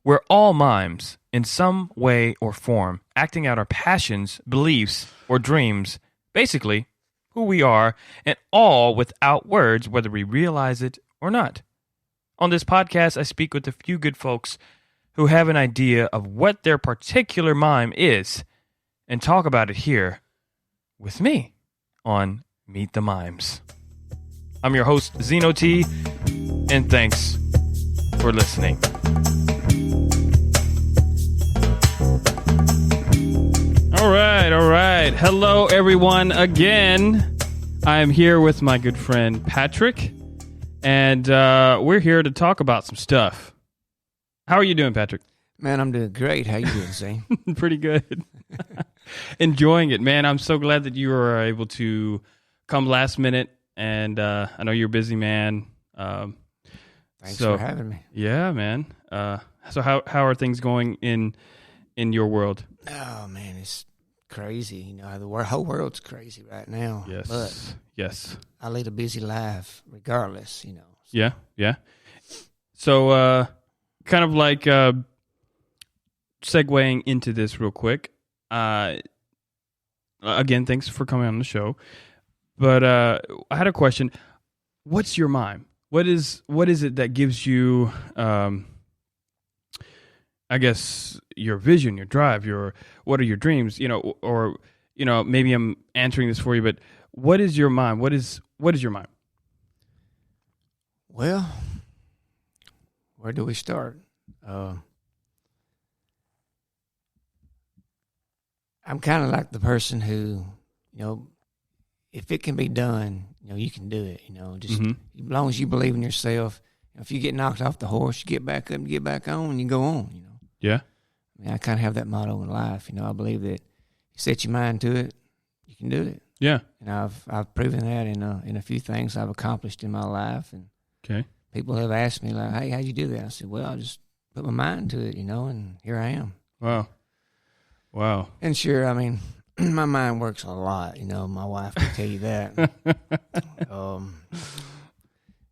We're all mimes in some way or form, acting out our passions, beliefs, or dreams, basically who we are, and all without words, whether we realize it or not. On this podcast, I speak with a few good folks who have an idea of what their particular mime is and talk about it here with me on Meet the Mimes. I'm your host, Zeno T, and thanks for listening. All right. Hello, everyone, again. I'm here with my good friend, Patrick, and we're here to talk about some stuff. How are you doing, Patrick? Man, I'm doing great. How you doing, Zane? Pretty good. Enjoying it, man. I'm so glad that you were able to come last minute, and I know you're a busy man. Thanks for having me. Yeah, man. So how are things going in your world? Oh, man, it's crazy. You know, the whole world's crazy right now. Yes. But yes. I lead a busy life regardless, you know. Yeah. So, kind of like segueing into this real quick. Again, thanks for coming on the show. But I had a question. What's your mime? What is it that gives you, I guess, your vision, your drive, what are your dreams? You know, or maybe I'm answering this for you, but what is your mime? What is your mime? Well, where do we start? I'm kind of like the person who, if it can be done, you can do it. Just as long as you believe in yourself. If you get knocked off the horse, you get back up and get back on, and you go on. Yeah. I mean, I kind of have that motto in life. I believe that you set your mind to it, you can do it. Yeah. And I've proven that in a few things I've accomplished in my life. And okay. People have asked me like, "Hey, how'd you do that?" I said, "Well, I just put my mind to it, and here I am." Wow. And sure, I mean, my mind works a lot. My wife can tell you that.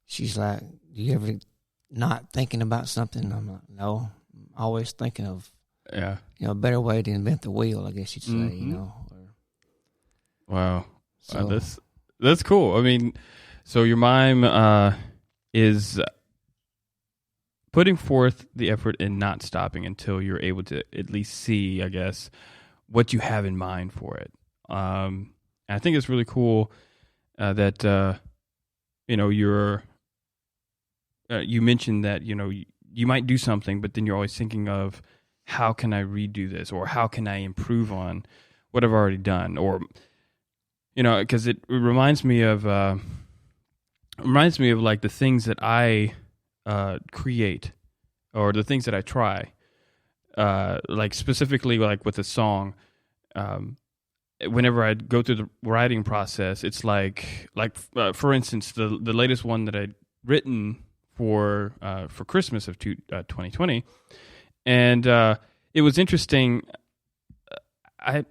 She's like, "Do you ever not thinking about something?" I'm like, "No, I'm always thinking of a better way to invent the wheel, I guess you'd say." Wow. So, That's cool. I mean, so your mime is putting forth the effort and not stopping until you're able to at least see, I guess, what you have in mind for it. And I think it's really cool that you mentioned that you might do something, but then you're always thinking of how can I redo this, or how can I improve on what I've already done, or because it reminds me of like the things that I create, or the things that I try, like specifically like with a song. Whenever I go through the writing process, it's like for instance, the latest one that I'd written for Christmas of 2020, and it was interesting. I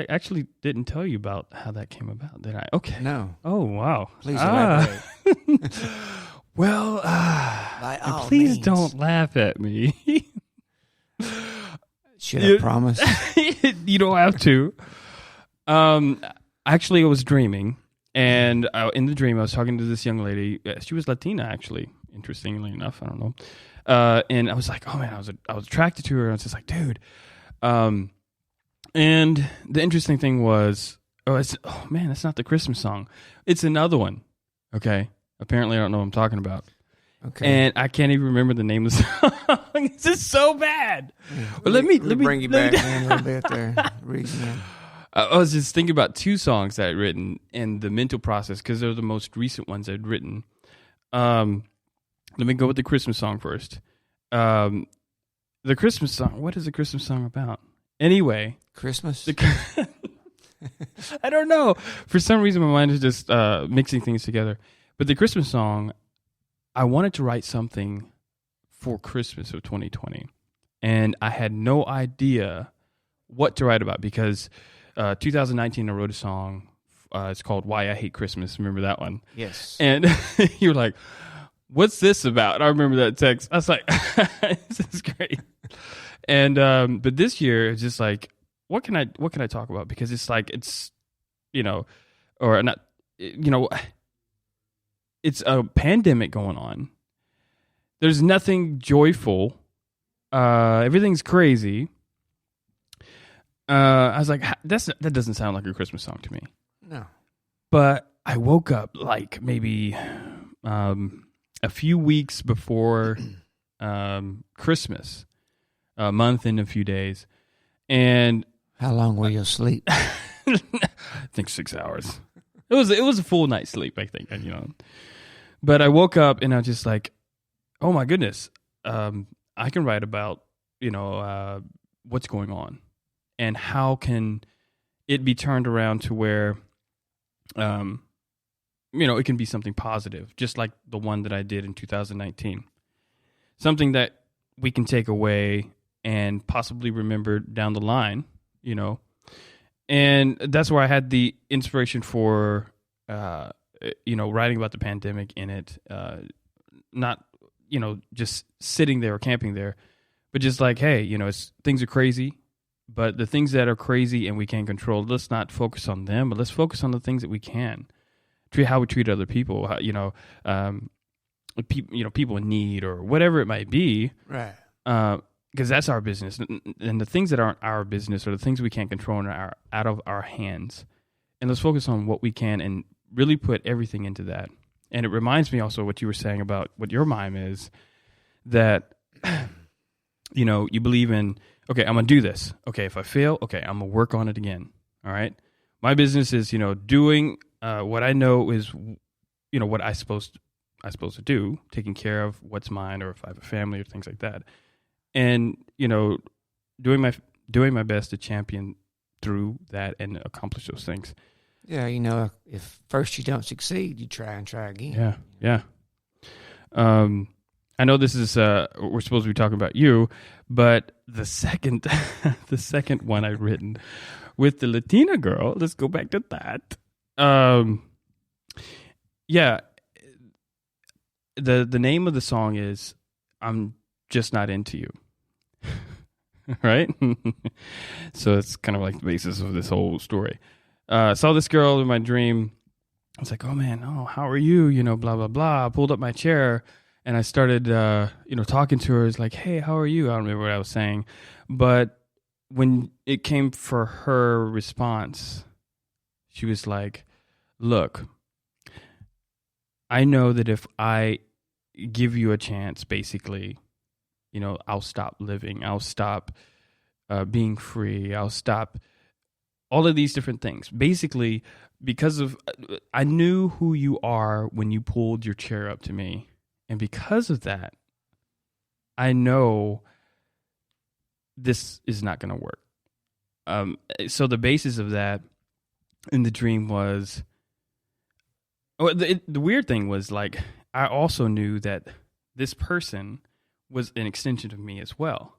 actually didn't tell you about how that came about, did I? Okay. No. Oh, wow. Please elaborate. Well, By all please means. don't laugh at me. Should I promise? You don't have to. Actually, I was dreaming, and in the dream, I was talking to this young lady. She was Latina, actually. Interestingly enough, I don't know. And I was like, oh man, I was attracted to her. I was just like, dude. And the interesting thing was, oh man, that's not the Christmas song. It's another one. Okay. Apparently, I don't know what I'm talking about. Okay. And I can't even remember the name of the song. It's just so bad. But let me bring you back in a little bit there. I was just thinking about two songs that I'd written and the mental process, because they're the most recent ones I'd written. Let me go with the Christmas song first. The Christmas song. What is the Christmas song about? Anyway. Christmas? I don't know. For some reason, my mind is just mixing things together. But the Christmas song, I wanted to write something for Christmas of 2020. And I had no idea what to write about, because 2019, I wrote a song. It's called Why I Hate Christmas. Remember that one? Yes. And you're like, what's this about? And I remember that text. I was like, this is great. And but this year it's just like, what can I talk about? Because it's like it's or not, it's a pandemic going on. There's nothing joyful. Everything's crazy. I was like, that doesn't sound like a Christmas song to me. No. But I woke up like maybe a few weeks before Christmas, a month and a few days. And how long were you asleep? I think 6 hours. It was a full night's sleep, I think, But I woke up and I was just like, oh my goodness, I can write about, what's going on and how can it be turned around to where, it can be something positive, just like the one that I did in 2019. Something that we can take away and possibly remember down the line, And that's where I had the inspiration for, writing about the pandemic in it. Not, just sitting there or camping there, but just like, hey, things are crazy, but the things that are crazy and we can't control, let's not focus on them, but let's focus on the things that we can. How we treat other people, people in need or whatever it might be. Right. Because that's our business. And the things that aren't our business or the things we can't control and are out of our hands. And let's focus on what we can and really put everything into that. And it reminds me also what you were saying about what your mime is, that, you believe in, okay, I'm going to do this. Okay, if I fail, okay, I'm going to work on it again. All right? My business is, doing what I know is, what I supposed to do, taking care of what's mine, or if I have a family or things like that. And, doing my best to champion through that and accomplish those things. Yeah, if first you don't succeed, you try and try again. Yeah. I know this is we're supposed to be talking about you, but the second one I've written with the Latina girl, let's go back to that. Yeah. The name of the song is I'm Just Not Into You. Right? So it's kind of like the basis of this whole story. Saw this girl in my dream. I was like, oh man, how are you? Blah, blah, blah. I pulled up my chair and I started, talking to her. It's like, hey, how are you? I don't remember what I was saying. But when it came for her response, she was like, look, I know that if I give you a chance, basically, I'll stop living. I'll stop being free. I'll stop all of these different things. Basically, because of, I knew who you are when you pulled your chair up to me. And because of that, I know this is not going to work. So the basis of that in the dream was, the weird thing was, like, I also knew that this person was an extension of me as well,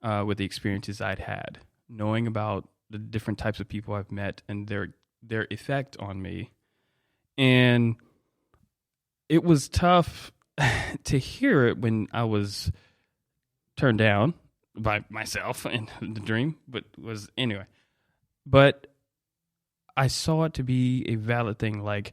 with the experiences I'd had, knowing about the different types of people I've met and their effect on me. And it was tough to hear it when I was turned down by myself in the dream, but I saw it to be a valid thing. Like,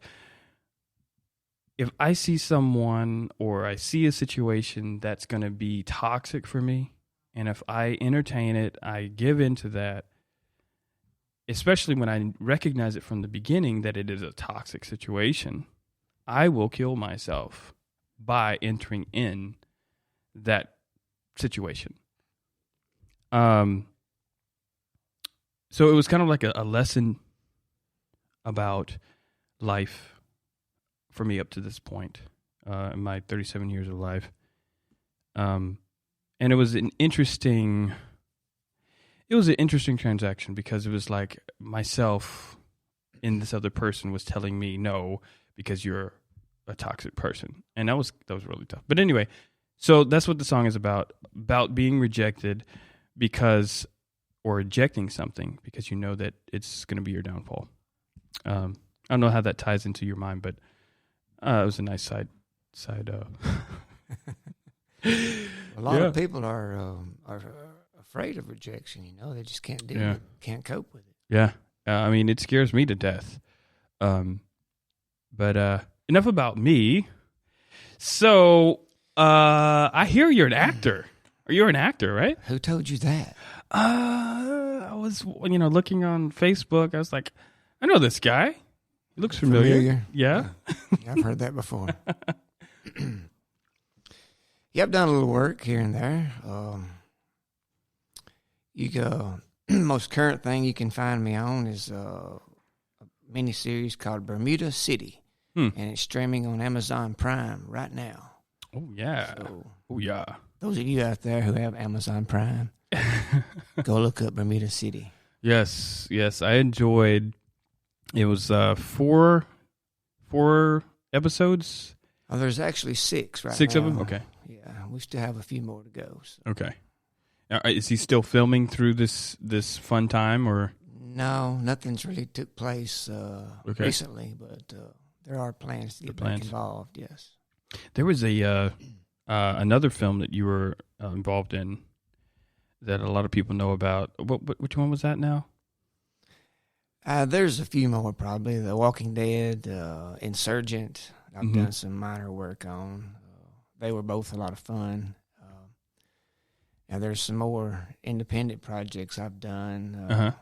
if I see someone or I see a situation that's going to be toxic for me, and if I entertain it, I give into that, especially when I recognize it from the beginning that it is a toxic situation, I will kill myself by entering in that situation. So it was kind of like a lesson about life for me up to this point, in my 37 years of life. And it was an interesting transaction, because it was like myself and this other person was telling me no, because you're a toxic person. And that was really tough. But anyway, so that's what the song is about being rejected or rejecting something because you know that it's going to be your downfall. I don't know how that ties into your mind, but it was a nice side. A lot of people are afraid of rejection. They just can't deal with it, can't cope with it. Yeah. I mean, it scares me to death. But enough about me. So, I hear you're an actor. Or you're an actor, right? Who told you that? I was, looking on Facebook. I was like, I know this guy. He looks familiar. Yeah. I've heard that before. Yeah, I've done a little work here and there. Most current thing you can find me on is a miniseries called Bermuda City, and it's streaming on Amazon Prime right now. Oh yeah. Those of you out there who have Amazon Prime, go look up Bermuda City. Yes, I enjoyed. It was four episodes. Oh, there's actually 6 right now. 6 of them. Okay. Yeah, we still have a few more to go. So. Okay. Is he still filming through this fun time, or? No, nothing's really took place recently, but there are plans to get back involved. Yes. There was another film that you were involved in that a lot of people know about. Which one was that now? There's a few more probably. The Walking Dead, Insurgent. I've done some minor work on. They were both a lot of fun. Now there's some more independent projects I've done.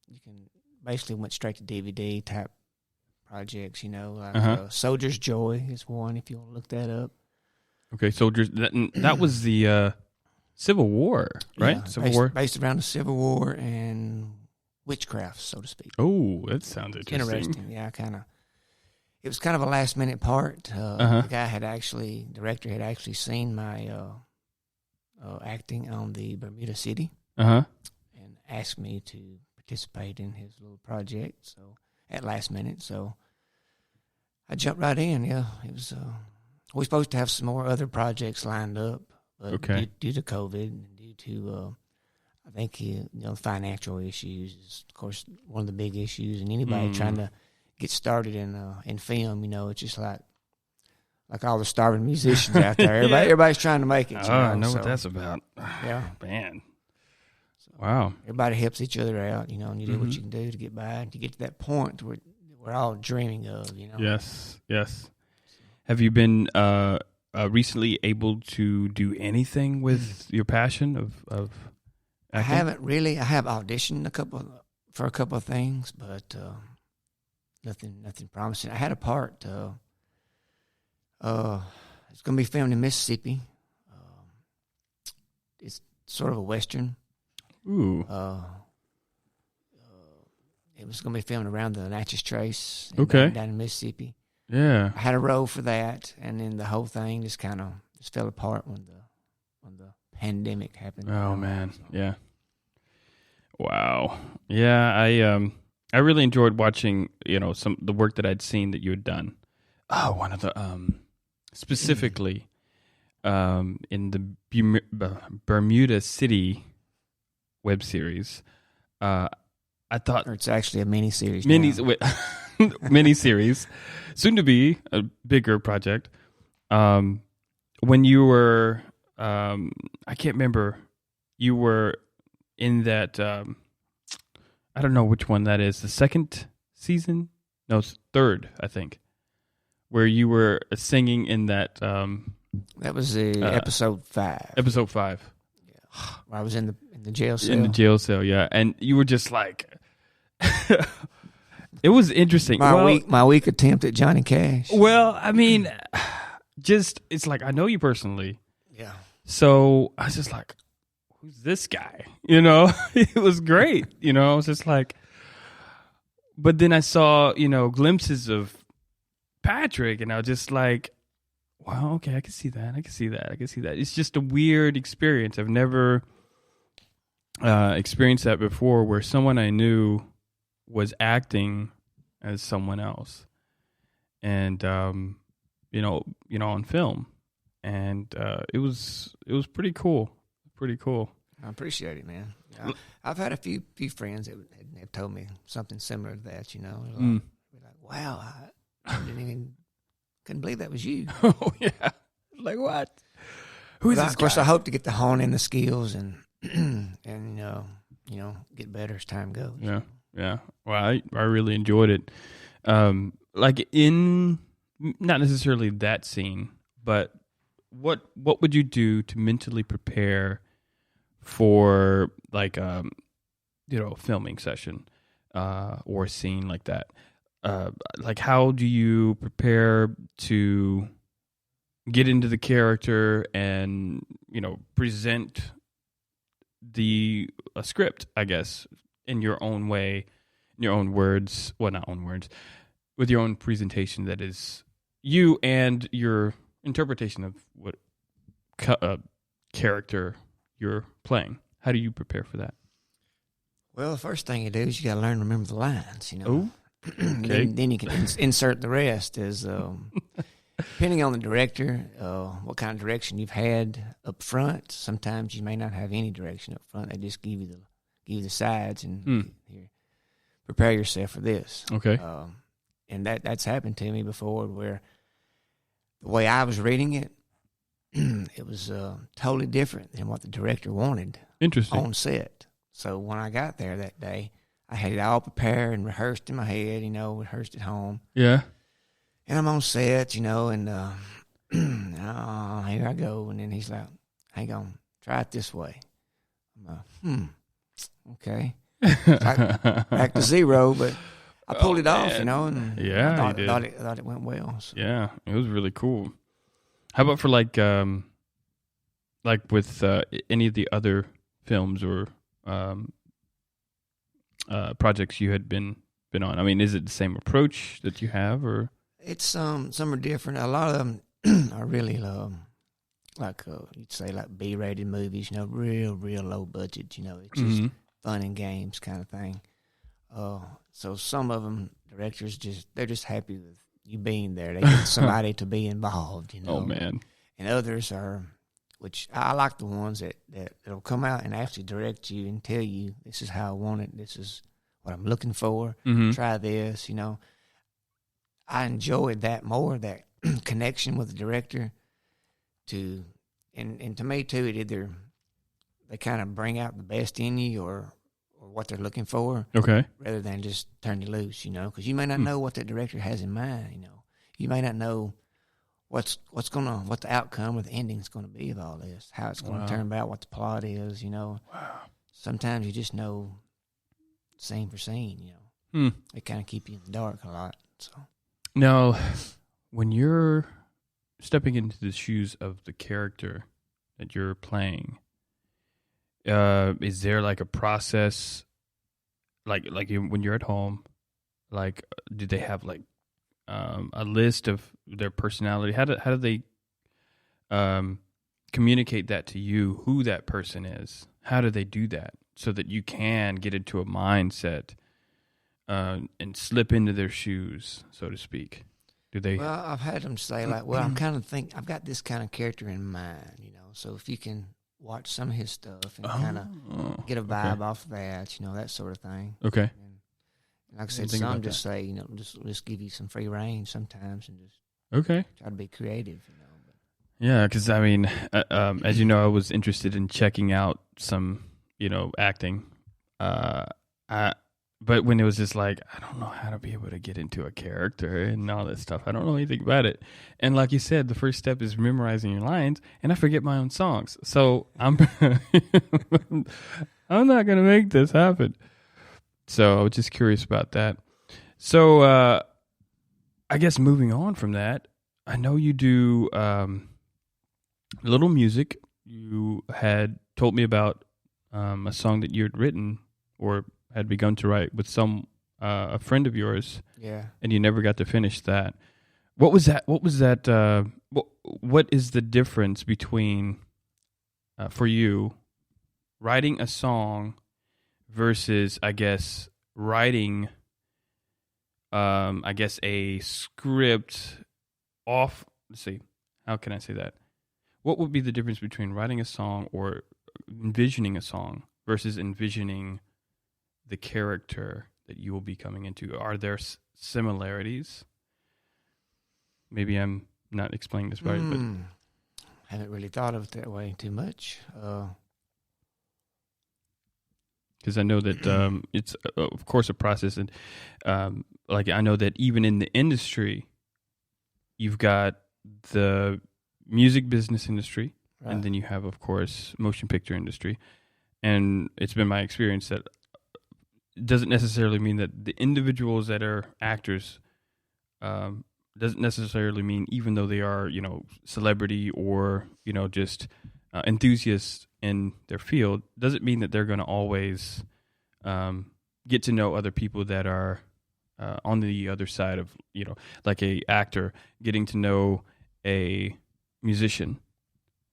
You can basically went straight to DVD type projects. Like Soldier's Joy is one. If you want to look that up. Okay, Soldiers. That was the Civil War, right? Yeah, Civil War based around the Civil War and witchcraft, so to speak. Oh, that sounds interesting. Yeah, it was kind of a last minute part. The director had actually seen my acting on the Bermuda City, and asked me to participate in his little project. So at last minute, so I jumped right in. Yeah, it was. We were supposed to have some more other projects lined up, but due to COVID and due to I think financial issues is, of course, one of the big issues. And anybody trying to get started in film, it's just like all the starving musicians out there. Everybody's trying to make it. I know what that's about. Yeah, man. So wow. Everybody helps each other out, and you do what you can do to get by and to get to that point where we're all dreaming of. Yes. Have you been recently able to do anything with your passion of acting? I haven't really. I have auditioned for a couple of things, but nothing promising. I had a part. It's going to be filmed in Mississippi. It's sort of a Western. Ooh. It was going to be filmed around the Natchez Trace. Okay. Down in Mississippi. Yeah. I had a role for that, and then the whole thing just kind of fell apart when the pandemic happened. Oh man, yeah. Wow. Yeah, I really enjoyed watching, some the work that I'd seen that you had done. Oh, one of the specifically in the Bermuda City web series. I thought it's actually a mini series. Mini-series, soon to be a bigger project. When you were, I can't remember, you were in that, I don't know which one that is, the second season? No, it's third, I think, where you were singing in that. That was episode 5. Episode 5. Yeah. I was in the jail cell. In the jail cell, yeah. And you were just like... It was interesting. My weak attempt at Johnny Cash. Well, I mean, it's like I know you personally. Yeah. So I was just like, who's this guy? It was great. I was just like, but then I saw, glimpses of Patrick, and I was just like, wow, okay, I can see that. It's just a weird experience. I've never experienced that before, where someone I knew was acting as someone else, and on film, and it was pretty cool. I appreciate it, man. I've had a few friends that have told me something similar to that. Like, wow, I couldn't believe that was you. Oh yeah, like what? Who is But this of course, guy? I hope to get to hone in the skills and get better as time goes. Yeah, yeah. Well, I really enjoyed it. Like in not necessarily that scene, but what would you do to mentally prepare for like a filming session or a scene like that? Like how do you prepare to get into the character and present a script, I guess, in your own way, in your own words, well, not own words, with your own presentation that is you and your interpretation of what character you're playing. How do you prepare for that? Well, the first thing you do is you got to learn to remember the lines. Oh, okay. then you can insert the rest. As depending on the director, what kind of direction you've had up front. Sometimes you may not have any direction up front. They just give you the sides and here, prepare yourself for this. Okay. And that's happened to me before, where the way I was reading it, it was totally different than what the director wanted. Interesting. On set. So when I got there that day, I had it all prepared and rehearsed in my head, rehearsed at home. Yeah. And I'm on set, and here I go. And then he's like, hang on, try it this way. I'm okay. Back to zero, but I pulled it off, and yeah, I did. thought it went well. So. Yeah, it was really cool. How about for like with any of the other films or projects you had been on? I mean, is it the same approach that you have, or it's some are different. A lot of them are really like you'd say like B-rated movies, real low budget. It's just fun and games kind of thing. So some of them directors they're just happy with you being there. They get somebody to be involved. Oh man. And others are, which I like the ones that'll come out and actually direct you and tell you this is how I want it. This is what I'm looking for. Try this. I enjoyed that more, that connection with the director. And to me too, it either they kind of bring out the best in you or what they're looking for. Okay. Rather than just turn you loose, because you may not know what the director has in mind. You may not know what the outcome or the ending is going to be of all this, how it's going to turn out, what the plot is. Wow. Sometimes you just know scene for scene. They kind of keep you in the dark a lot. So now, when you're stepping into the shoes of the character that you're playing, is there like a process, like when you're at home, like do they have like a list of their personality? How do they communicate that to you, who that person is? How do they do that so that you can get into a mindset and slip into their shoes, so to speak? Do they? Well, I've had them say like, well, I've got this kind of character in mind, so if you can watch some of his stuff and kind of get a vibe off of that, that sort of thing. Okay. And like I said, some just say, just give you some free reign sometimes and just try to be creative, Yeah, because I mean, as you know, I was interested in checking out some, acting. But when it was just like, I don't know how to be able to get into a character and all that stuff. I don't know anything about it. And like you said, the first step is memorizing your lines, and I forget my own songs. So I'm I'm not going to make this happen. So I was just curious about that. So I guess moving on from that, I know you do little music. You had told me about a song that you had written or had begun to write with a friend of yours. Yeah. And you never got to finish that. What was that? What is the difference between, for you, writing a song versus, I guess, writing, a script off, let's see, how can I say that? What would be the difference between writing a song or envisioning a song versus envisioning the character that you will be coming into? Are there similarities? Maybe I'm not explaining this right, but haven't really thought of it that way too much. Because I know that it's, of course, a process. And like I know that even in the industry, you've got the music business industry, Right. and then you have, of course, motion picture industry. And it's been my experience that it doesn't necessarily mean that the individuals that are actors doesn't necessarily mean, even though they are, celebrity or, just enthusiasts in their field, doesn't mean that they're going to always get to know other people that are on the other side of, like a actor getting to know a musician.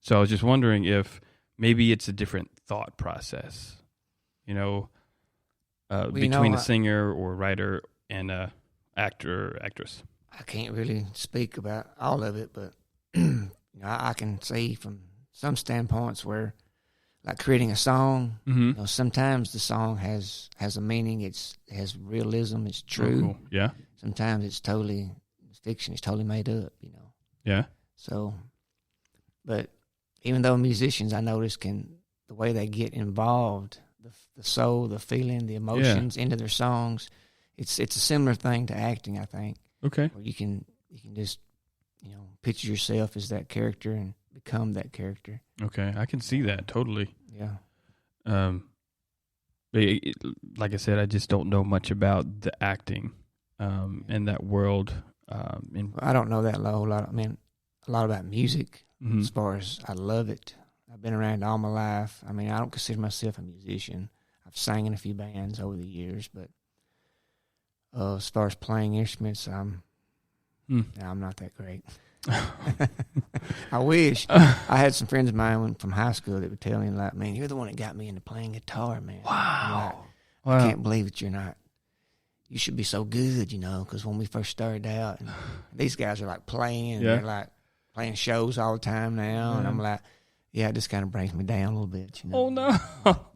So I was just wondering if maybe it's a different thought process, between a singer or writer and a actor or actress. I can't really speak about all of it, but I can say from some standpoints where, like creating a song, sometimes the song has a meaning. It has realism. It's true. Oh, cool. Yeah. Sometimes it's fiction. It's totally made up. Yeah. So, but even though musicians, I notice, the way they get involved, the soul, the feeling, the emotions into their songs, it's a similar thing to acting, I think. Okay. Where you can just picture yourself as that character and become that character. Okay, I can see that totally. Yeah. Like I said, I just don't know much about the acting in that world. I don't know that a whole lot. I mean, a lot about music. As far as I love it, I've been around all my life. I mean, I don't consider myself a musician. I've sang in a few bands over the years, but as far as playing instruments, I'm not that great. I wish. I had some friends of mine from high school that would tell me, like, man, you're the one that got me into playing guitar, man. Wow. I can't believe that you're not. You should be so good, because when we first started out, and these guys are like playing, and they're like playing shows all the time now, and I'm like, it just kind of brings me down a little bit, Oh, no.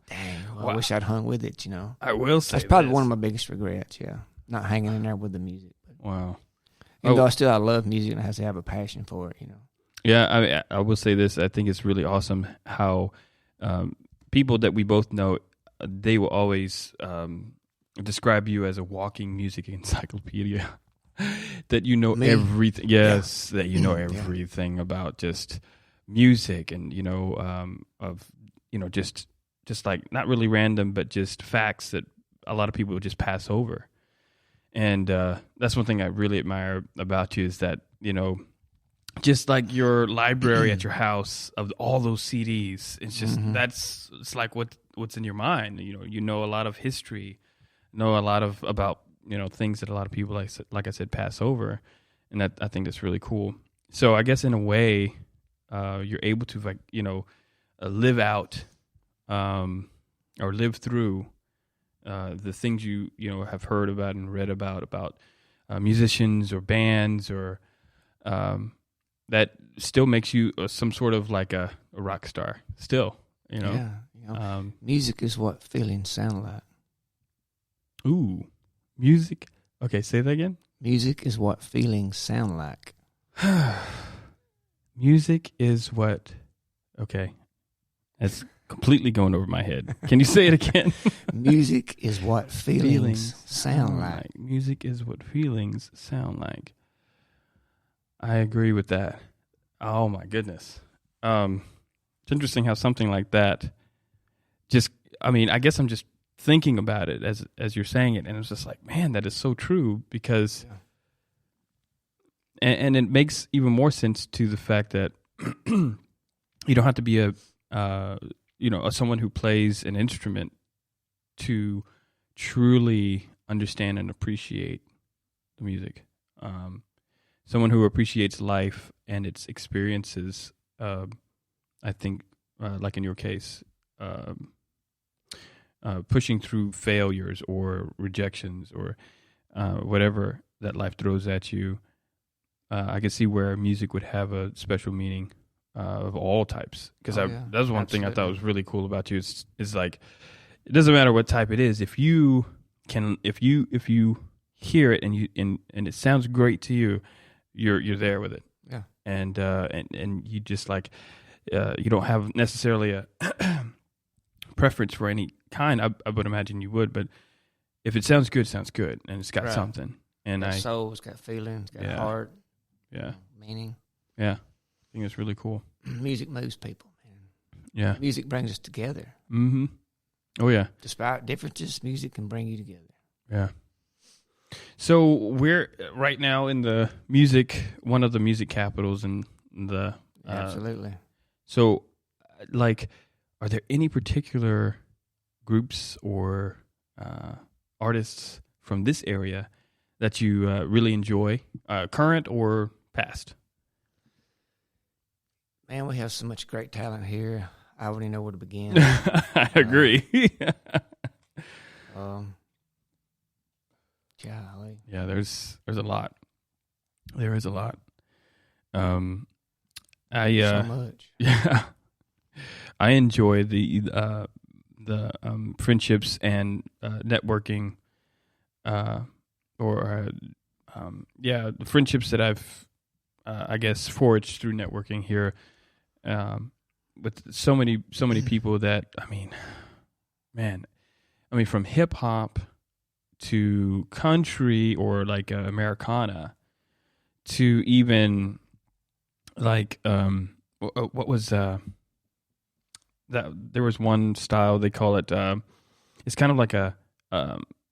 Dang, I wish I'd hung with it, I will say that's probably one of my biggest regrets, not hanging in there with the music. But wow. even though I love music and I have to have a passion for it, Yeah, I will say this. I think it's really awesome how people that we both know, they will always describe you as a walking music encyclopedia. That you know everything. Yes, that you know everything about just music and just like not really random, but just facts that a lot of people would just pass over. And that's one thing I really admire about you is that, just like your library at your house of all those CDs, it's just it's like what's in your mind. You know a lot of history, know a lot about things that a lot of people like I said pass over, and that I think that's really cool. So I guess in a way, you're able to live out or live through the things you have heard about and read about musicians or bands or that still makes you some sort of like a rock star still, music is what feelings sound like. Ooh, music. Okay, say that again. Music is what feelings sound like. Music is what. Okay, that's completely going over my head. Can you say it again? Music is what feelings sound like. Music is what feelings sound like. I agree with that. Oh my goodness. It's interesting how something like that I guess I'm just thinking about it as you're saying it, and it's just like, man, that is so true because and it makes even more sense to the fact that you don't have to be someone who plays an instrument to truly understand and appreciate the music. Someone who appreciates life and its experiences, I think, like in your case, pushing through failures or rejections or whatever that life throws at you, I can see where music would have a special meaning of all types. Because that's one thing I thought was really cool about you is like, it doesn't matter what type it is. If you hear it and it sounds great to you, you're there with it. Yeah. and you just like you don't have necessarily a preference for any kind. I would imagine you would, but if it sounds good, and it's got something. And it's got soul, it's got feeling, it's got heart, meaning. Yeah, I think it's really cool. Music moves people, man. Yeah, music brings us together. Mm-hmm. Oh yeah. Despite differences, music can bring you together. Yeah. So we're right now in one of the music capitals in the. Absolutely. So, like, are there any particular groups or artists from this area that you really enjoy, current or past? Man, we have so much great talent here. I wouldn't know where to begin. I agree. Golly. Yeah, there's a lot. There is a lot. So much. Yeah, I enjoy the friendships and networking, the friendships that I've I guess forged through networking here, with so many people that from hip hop to country or like Americana to even like what was that there was one style they call it it's kind of like a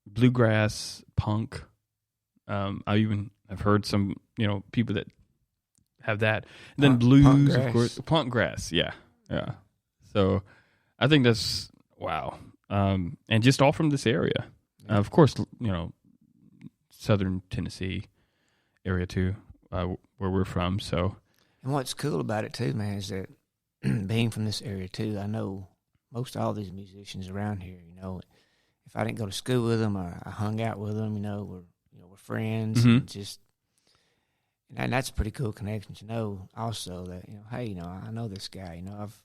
bluegrass punk. I've heard some people that have that. And then blues, of course, punk grass. Yeah. So I think that's wow. And just all from this area. Of course, southern Tennessee area too, where we're from. So, and what's cool about it too, man, is that being from this area too, I know most all these musicians around here. If I didn't go to school with them or I hung out with them, we're friends. Mm-hmm. And that's a pretty cool connection to know. Also that hey, I know this guy. I've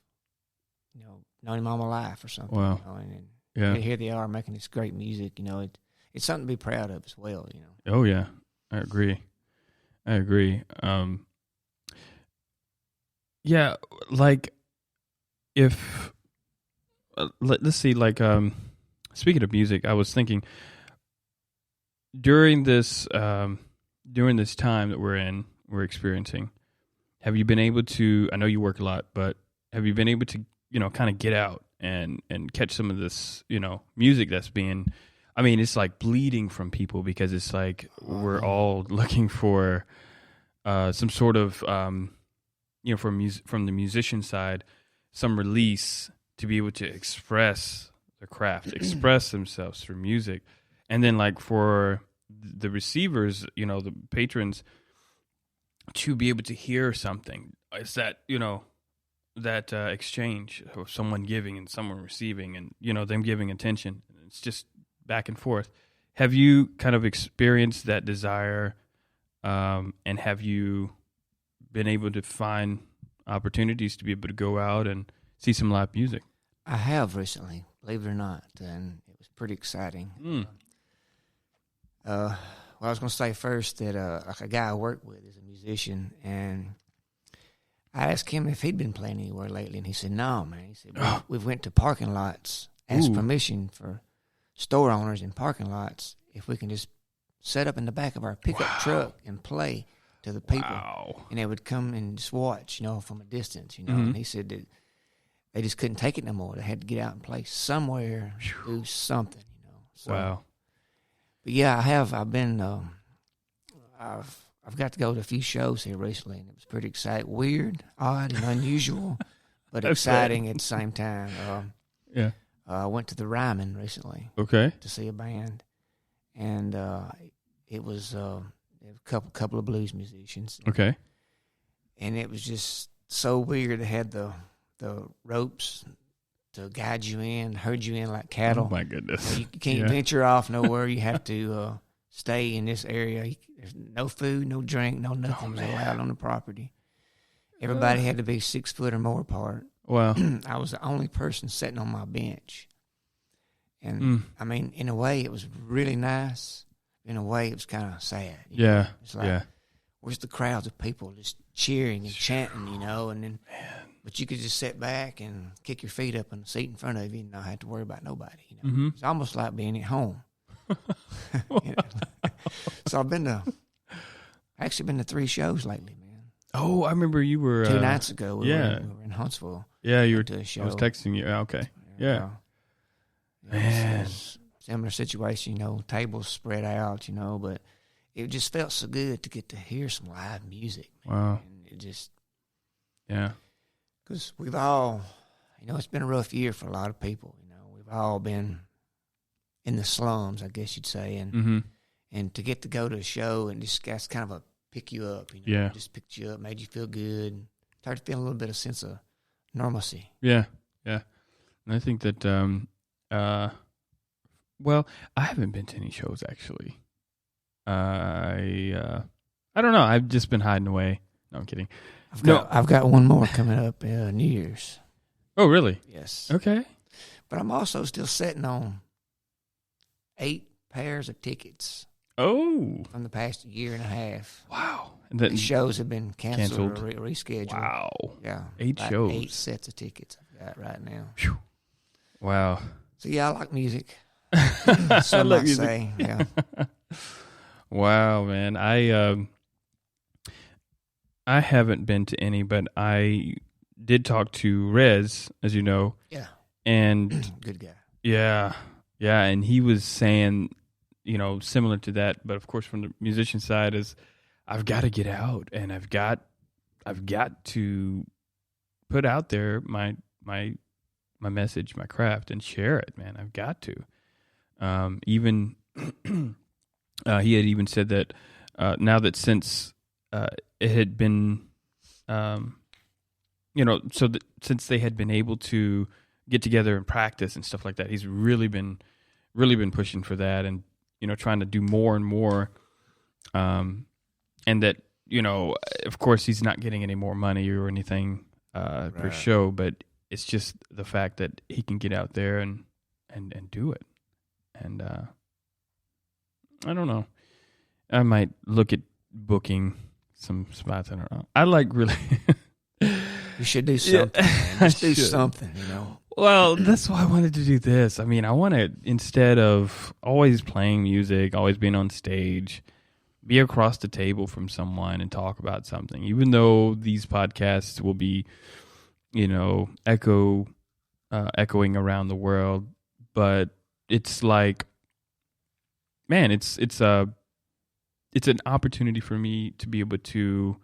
known him all my life or something. Wow. And here they are making this great music. It's something to be proud of as well. Oh yeah, I agree. Yeah, like if let's see, like speaking of music, I was thinking during this time that we're experiencing, have you been able to? I know you work a lot, but have you been able to kind of get out and catch some of this music that's being, it's like bleeding from people because it's like we're all looking for some sort of from the musician side, some release to be able to express their craft, express themselves through music. And then like for the receivers, the patrons, to be able to hear something. It's that, that exchange of someone giving and someone receiving and, them giving attention. It's just back and forth. Have you kind of experienced that desire, and have you been able to find opportunities to be able to go out and see some live music? I have recently, believe it or not, and it was pretty exciting. Well, I was going to say first that like a guy I work with is a musician, and I asked him if he'd been playing anywhere lately, and he said, no, man. He said, we've went to parking lots, asked permission for store owners in parking lots if we can just set up in the back of our pickup truck and play to the people. Wow. And they would come and just watch, from a distance, And he said that they just couldn't take it no more. They had to get out and play somewhere, do something, So, wow. But yeah, I have. I've been. I've got to go to a few shows here recently, and it was pretty exciting, weird, odd, and unusual, but exciting at the same time. I went to the Ryman recently. Okay. To see a band, and it was a couple of blues musicians. Okay. And it was just so weird. They had the ropes to guide you in, herd you in like cattle. Oh my goodness! You can't venture off nowhere. You have to stay in this area. There's no food, no drink, no nothing allowed on the property. Everybody had to be 6 foot or more apart. Wow! I was the only person sitting on my bench, and in a way, it was really nice. In a way, it was kind of sad. Yeah. It's like, where's the crowds of people just cheering and chanting, you know, and then, but you could just sit back and kick your feet up on the seat in front of you and not have to worry about nobody, you know. Mm-hmm. It's almost like being at home. You know? So I've actually been to 3 shows lately, man. Oh, I remember you were 2 nights ago. We yeah. were in Huntsville. Yeah, you were. To a show. I was texting you. Okay. Yeah. Man. Similar situation, you know, tables spread out, you know, but it just felt so good to get to hear some live music. Man. Wow. And it just. Yeah. Because we've all, you know, it's been a rough year for a lot of people. You know, we've all been in the slums, I guess you'd say, and to get to go to a show and just that's kind of a pick you up, you know, yeah, just picked you up, made you feel good, started feeling a little bit of sense of normalcy. Yeah, yeah, and I think that, well, I haven't been to any shows actually. I don't know. I've just been hiding away. No, I'm kidding. I've got one more coming up, New Year's. Oh, really? Yes. Okay. But I'm also still sitting on 8 pairs of tickets. Oh. From the past year and a half. Wow. And the shows have been canceled. Or rescheduled. Wow. Yeah. 8 shows. 8 sets of tickets I've got right now. Whew. Wow. So, yeah, I like music. I like music. Say, yeah. Wow, man. I haven't been to any, but I did talk to Rez, as you know. Yeah. And good guy. Yeah. Yeah, and he was saying, you know, similar to that, but of course from the musician side is I've got to get out and I've got to put out there my message, my craft, and share it, man. I've got to. Even he had even said that now that since it had been, you know, so that since they had been able to get together and practice and stuff like that, he's really been pushing for that, and you know, trying to do more and more, and that, you know, of course he's not getting any more money or anything per show, but it's just the fact that he can get out there and do it, and I don't know, I might look at booking some spots. I don't know. I like really. You should do something. Man. Just do something, you know. Well, that's why I wanted to do this. I mean, I want to, instead of always playing music, always being on stage, be across the table from someone and talk about something. Even though these podcasts will be, you know, echoing around the world, but it's like, man, it's an opportunity for me to be able to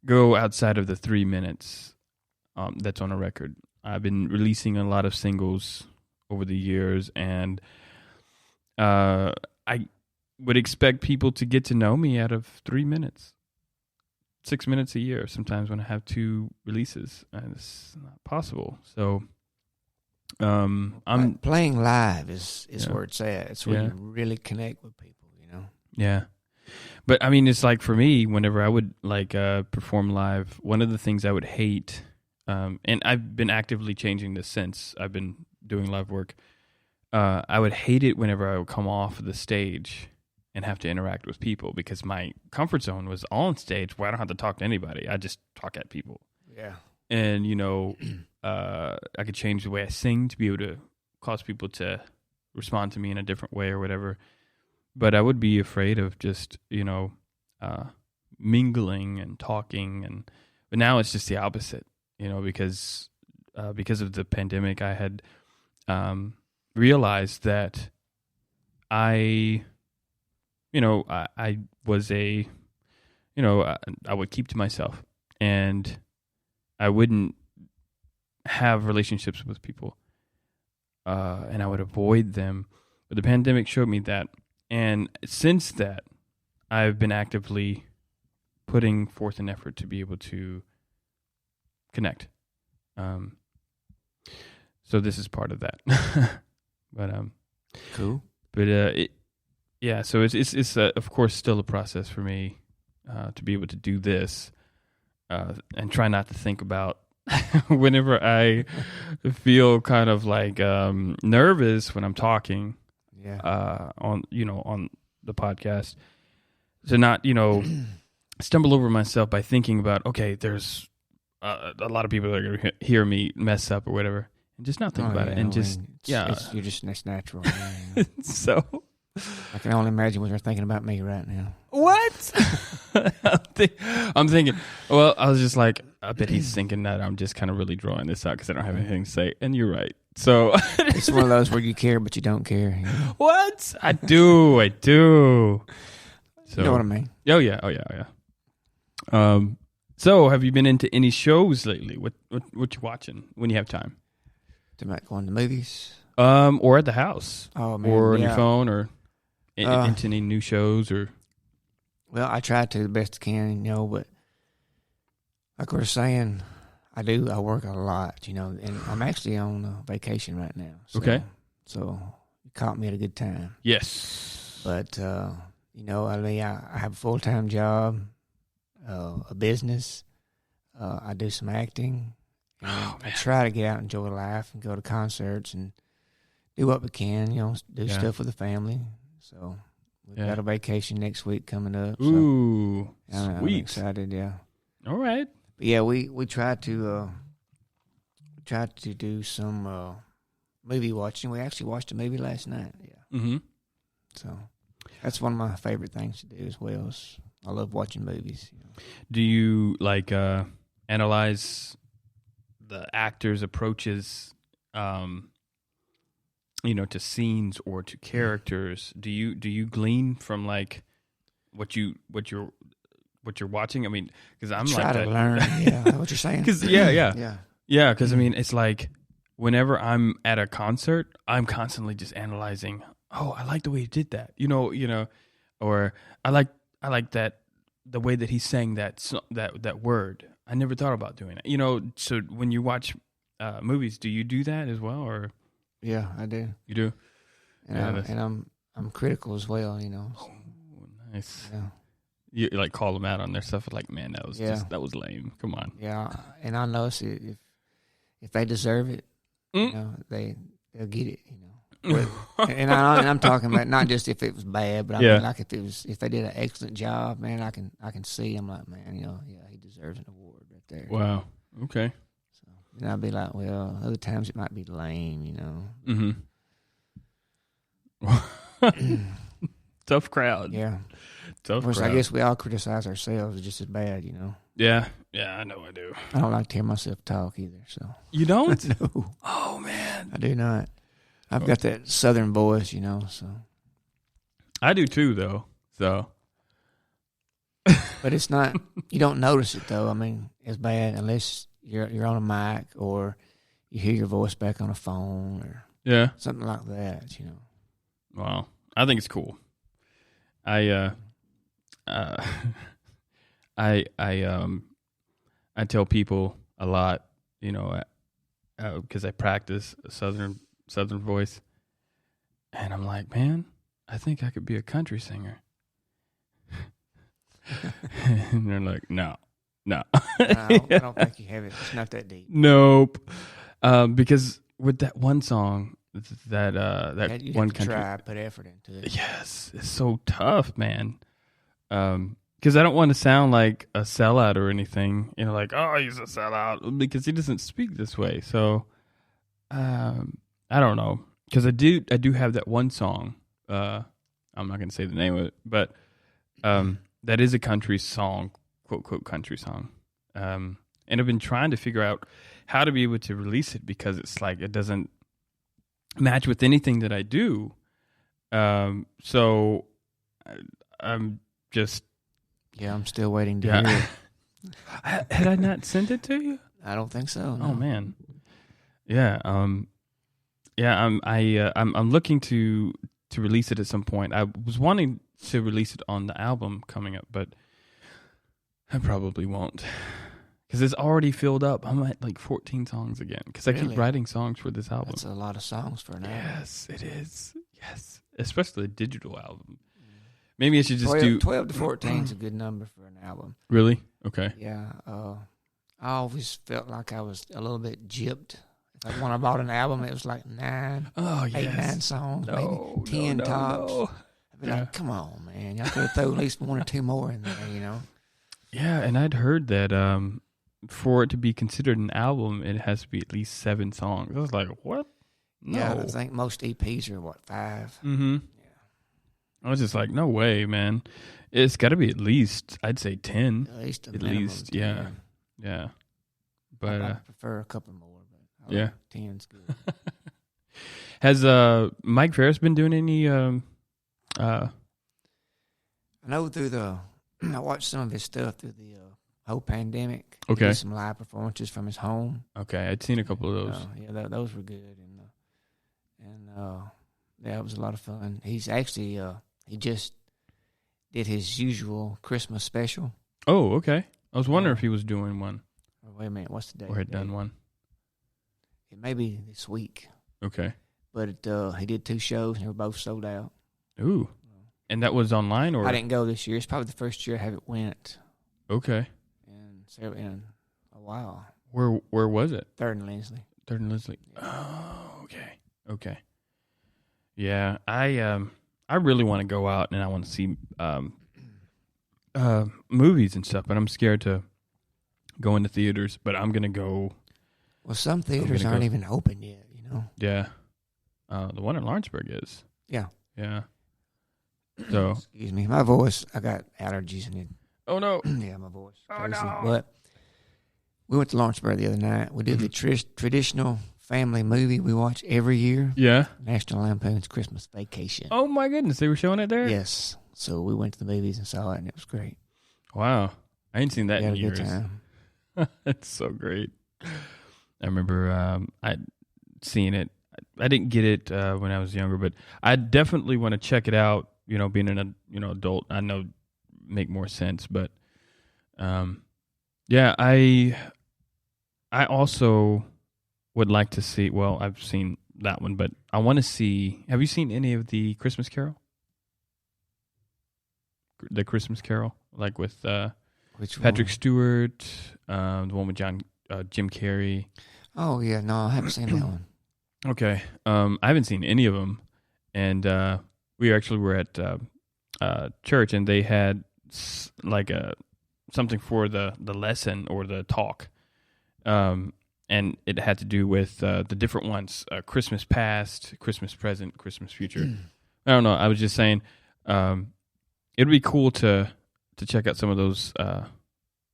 go outside of the 3 minutes that's on a record. I've been releasing a lot of singles over the years, and I would expect people to get to know me out of 3 minutes, 6 minutes a year. Sometimes when I have 2 releases, and it's not possible. So, I'm playing live is where it's at. It's where you really connect with people, you know. Yeah. But I mean, it's like for me, whenever I would perform live, one of the things I would hate, and I've been actively changing this since I've been doing live work. I would hate it whenever I would come off the stage and have to interact with people, because my comfort zone was on stage where I don't have to talk to anybody. I just talk at people. Yeah. And, you know, I could change the way I sing to be able to cause people to respond to me in a different way or whatever. But I would be afraid of just, you know, mingling and talking. But now it's just the opposite, you know, because of the pandemic, I had realized that I was I would keep to myself, and I wouldn't have relationships with people, and I would avoid them. But the pandemic showed me that. And since that, I've been actively putting forth an effort to be able to connect. So this is part of that. But cool. But so it's of course still a process for me to be able to do this, and try not to think about whenever I feel kind of like nervous when I'm talking. Yeah. On the podcast, to not, stumble over myself by thinking about, okay, there's a lot of people that are going to hear me mess up or whatever, and just not think about it, and just you're just that's natural. Yeah. So I can only imagine what you're thinking about me right now. What? I'm thinking, well, I was just like, I bet he's thinking that I'm just kind of really drawing this out because I don't have anything to say. And you're right. So it's one of those where you care, but you don't care. You know? What? I do. So, you know what I mean? Oh, yeah. So have you been into any shows lately? What you watching when you have time? Going to movies? Or at the house. Oh, man. Or on your phone, or into any new shows, or... Well, I try to the best I can, you know, but like we were saying, I work a lot, you know, and I'm actually on vacation right now. So, okay. So you caught me at a good time. Yes. But, you know, I mean, I have a full-time job, a business. I do some acting. I try to get out and enjoy life and go to concerts and do what we can, you know, do stuff with the family. So... We've got a vacation next week coming up. So ooh, sweet! I'm excited. Yeah. All right. But yeah, we try to do some movie watching. We actually watched a movie last night. Yeah. Mm-hmm. So that's one of my favorite things to do as well. I love watching movies. You know. Do you like analyze the actors' approaches? You know, to scenes or to characters? Do you glean from like what you're watching? I mean, because I'm try like to that. learn. Yeah, what you're saying? Because yeah. Because I mean, it's like whenever I'm at a concert, I'm constantly just analyzing. Oh, I like the way he did that. You know, or I like that the way that he sang that word. I never thought about doing it. You know, so when you watch movies, do you do that as well, or? Yeah, I do. You do, and I'm critical as well. You know. Oh, nice. Yeah. You like call them out on their stuff, like, man, that was lame. Come on. Yeah, and I know if they deserve it, you know, they'll get it. You know. and I'm talking about not just if it was bad, but I mean like if they did an excellent job, man, I can see. I'm like, man, you know, he deserves an award right there. Wow. Okay. And I'd be like, well, other times it might be lame, you know. Mm-hmm. Tough crowd. Yeah. Tough of course, crowd. I guess we all criticize ourselves just as bad, you know. Yeah. Yeah, I know I do. I don't like to hear myself talk either, so. You don't? No. Oh, man. I do not. I've got that southern voice, you know, so. I do too, though, so. But it's not, you don't notice it, though. I mean, it's bad unless you're on a mic or you hear your voice back on a phone or something like that, you know. Wow. I think it's cool. I tell people a lot, you know, because I practice a southern voice, and I'm like, man, I think I could be a country singer. And they're like, no. I don't think you have it. It's not that deep. Nope. Because with that one song, that you one have to country, put effort into it. yes, it's so tough, man. Because I don't want to sound like a sellout or anything. You know, like, oh, he's a sellout, because he doesn't speak this way. So, I don't know. Because I do have that one song. I'm not going to say the name of it, but that is a country song. Quote, quote, country song. And I've been trying to figure out how to be able to release it, because it's like it doesn't match with anything that I do. So I'm just... Yeah, I'm still waiting to hear it. Had I not sent it to you? I don't think so. No. Oh, man. Yeah. I'm looking to release it at some point. I was wanting to release it on the album coming up, but I probably won't, because it's already filled up. I'm at like 14 songs again, because I keep writing songs for this album. That's a lot of songs for an album. Yes, it is. Yes, especially a digital album. Maybe I should just 12 to 14 is a good number for an album. Really? Okay. Yeah. I always felt like I was a little bit gypped. Like when I bought an album, it was like 8, 9 songs, maybe 10 tops. No. I'd be like, come on, man. Y'all could have thrown at least 1 or 2 more in there, you know. Yeah, and I'd heard that for it to be considered an album, it has to be at least 7 songs. I was like, what? No. Yeah, I think most EPs are, 5? Mm-hmm. I was just like, no way, man. It's got to be at least, I'd say 10. At least a At minimum least, of 10. yeah. Yeah. But I prefer a couple more, but yeah. 10's good. Has Mike Ferris been doing any I know I watched some of his stuff through the whole pandemic. He Okay. did some live performances from his home. Okay, I'd seen a couple of those. Yeah, those were good, and yeah, it was a lot of fun. He's actually he just did his usual Christmas special. Oh, okay. I was wondering if he was doing one Wait a minute, what's the date? or had done one. It may be this week, Okay. but he did 2 shows and they were both sold out. Ooh. And that was online, or? I didn't go this year. It's probably the first year I haven't went Okay. in a while. Where was it? 3rd and Lindsley. 3rd and Leslie. Oh, okay. Okay. Yeah, I really want to go out and I want to see movies and stuff, but I'm scared to go into theaters, but I'm going to go. Well, some theaters aren't even open yet, you know. Yeah. The one in Lawrenceburg is. Yeah. Yeah. So. Excuse me. My voice, I got allergies and it. Oh, no. Yeah, my voice. Oh, Crazy. no. But we went to Lawrenceburg the other night. We did the traditional family movie we watch every year. Yeah. National Lampoon's Christmas Vacation. Oh, my goodness. They were showing it there? Yes. So we went to the movies and saw it, and it was great. Wow. I ain't seen that We in had a good years. time. It's so great. I remember I'd seen it. I didn't get it when I was younger, but I definitely want to check it out. You know, being an adult, I know make more sense. But yeah, I also would like to see. Well, I've seen that one, but I want to see. Have you seen any of the Christmas Carol? The Christmas Carol, like with Which Patrick one? Stewart, the one with Jim Carrey. Oh, yeah. No, I haven't seen that one. Okay. I haven't seen any of them, and we actually were at church, and they had like something for the lesson or the talk, and it had to do with the different ones: Christmas past, Christmas present, Christmas future. I don't know. I was just saying, it'd be cool to check out some of those.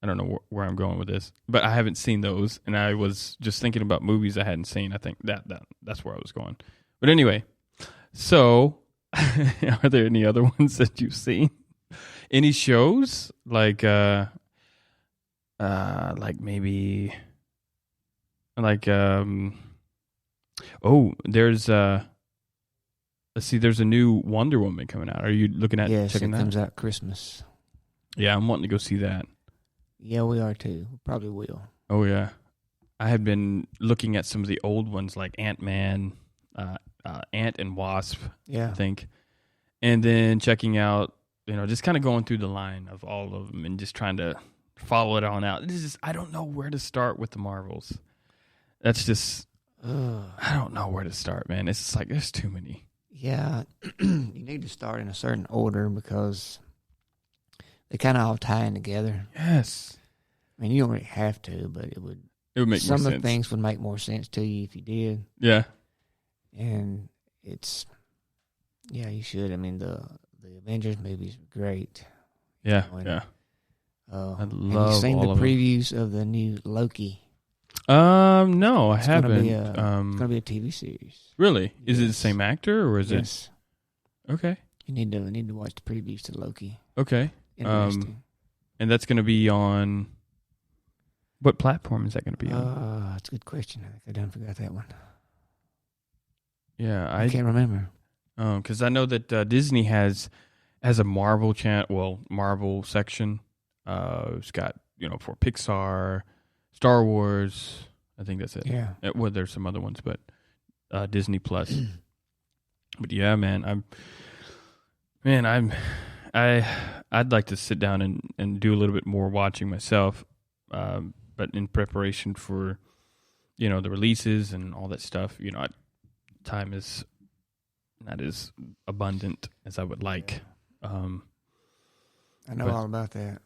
I don't know where I'm going with this, but I haven't seen those, and I was just thinking about movies I hadn't seen. I think that's where I was going. But anyway, so are there any other ones that you've seen? Any shows like maybe like there's let's see, there's a new Wonder Woman coming out. Are you looking at Yes, checking it that? comes out Christmas. Yeah, I'm wanting to go see that. Yeah, we are too. We probably will. Oh yeah, I had been looking at some of the old ones like Ant-Man, Ant and Wasp, Yeah. I think, and then checking out, just kind of going through the line of all of them and just trying to follow it on out. I don't know where to start with the Marvels. That's just, I don't know where to start, man. It's just like there's too many. Yeah, you need to start in a certain order because they kind of all tie in together. Yes, I mean, you don't really have to, but it would. it would make Some more of sense. the things would make more sense to you if you did. Yeah, And it's, yeah, you should. I mean, the Avengers movies are great. yeah, And, yeah. I love have you seen all the of them. previews of the new Loki? No, I It's gonna haven't. be it's going to be a TV series. Really? Is it the Yes. same actor or is Yes. it? Okay. You need to watch the previews to Loki. Okay. Interesting. And that's going to be on. What platform is that going to be on? That's a good question. I think I done forgot that one. Yeah, I can't remember. because I know that Disney has a Marvel Marvel section. It's got for Pixar, Star Wars. I think that's it. Yeah. Well, there's some other ones, but Disney Plus. But yeah, man, I'd like to sit down and do a little bit more watching myself. But in preparation for, the releases and all that stuff, time is not as abundant as I would like. I know But- all about that.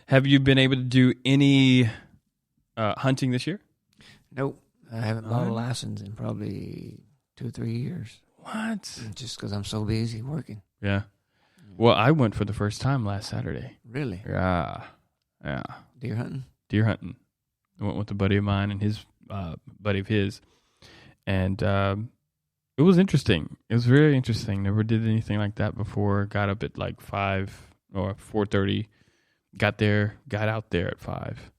Have you been able to do any hunting this year? Nope. I haven't bought a license in probably 2 or 3 years. What? Just because I'm so busy working. Yeah. Well, I went for the first time last Saturday. Really? Yeah. Yeah. Deer hunting? Deer hunting. I went with a buddy of mine and his buddy of his. And it was interesting. It was very interesting. Never did anything like that before. Got up at like 5 or 4:30. Got out there at 5.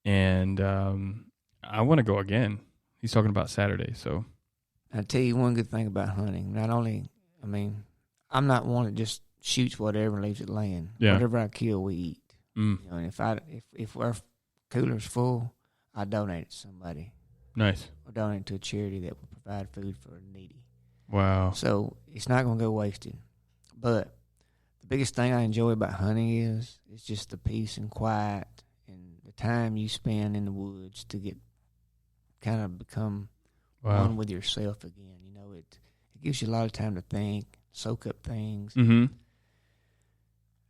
And I want to go again. He's talking about Saturday, so. I'll tell you one good thing about hunting. Not only, I mean, I'm not one that just shoots whatever and leaves it laying. Yeah. Whatever I kill, we eat. Mm. You know, and if our cooler's full, I donate it to somebody. Nice. Or donate it to a charity that will provide food for the needy. Wow. So it's not going to go wasted. But the biggest thing I enjoy about hunting is just the peace and quiet and the time you spend in the woods to get kind of become one with yourself again. You know, it gives you a lot of time to think, soak up things. Mm-hmm.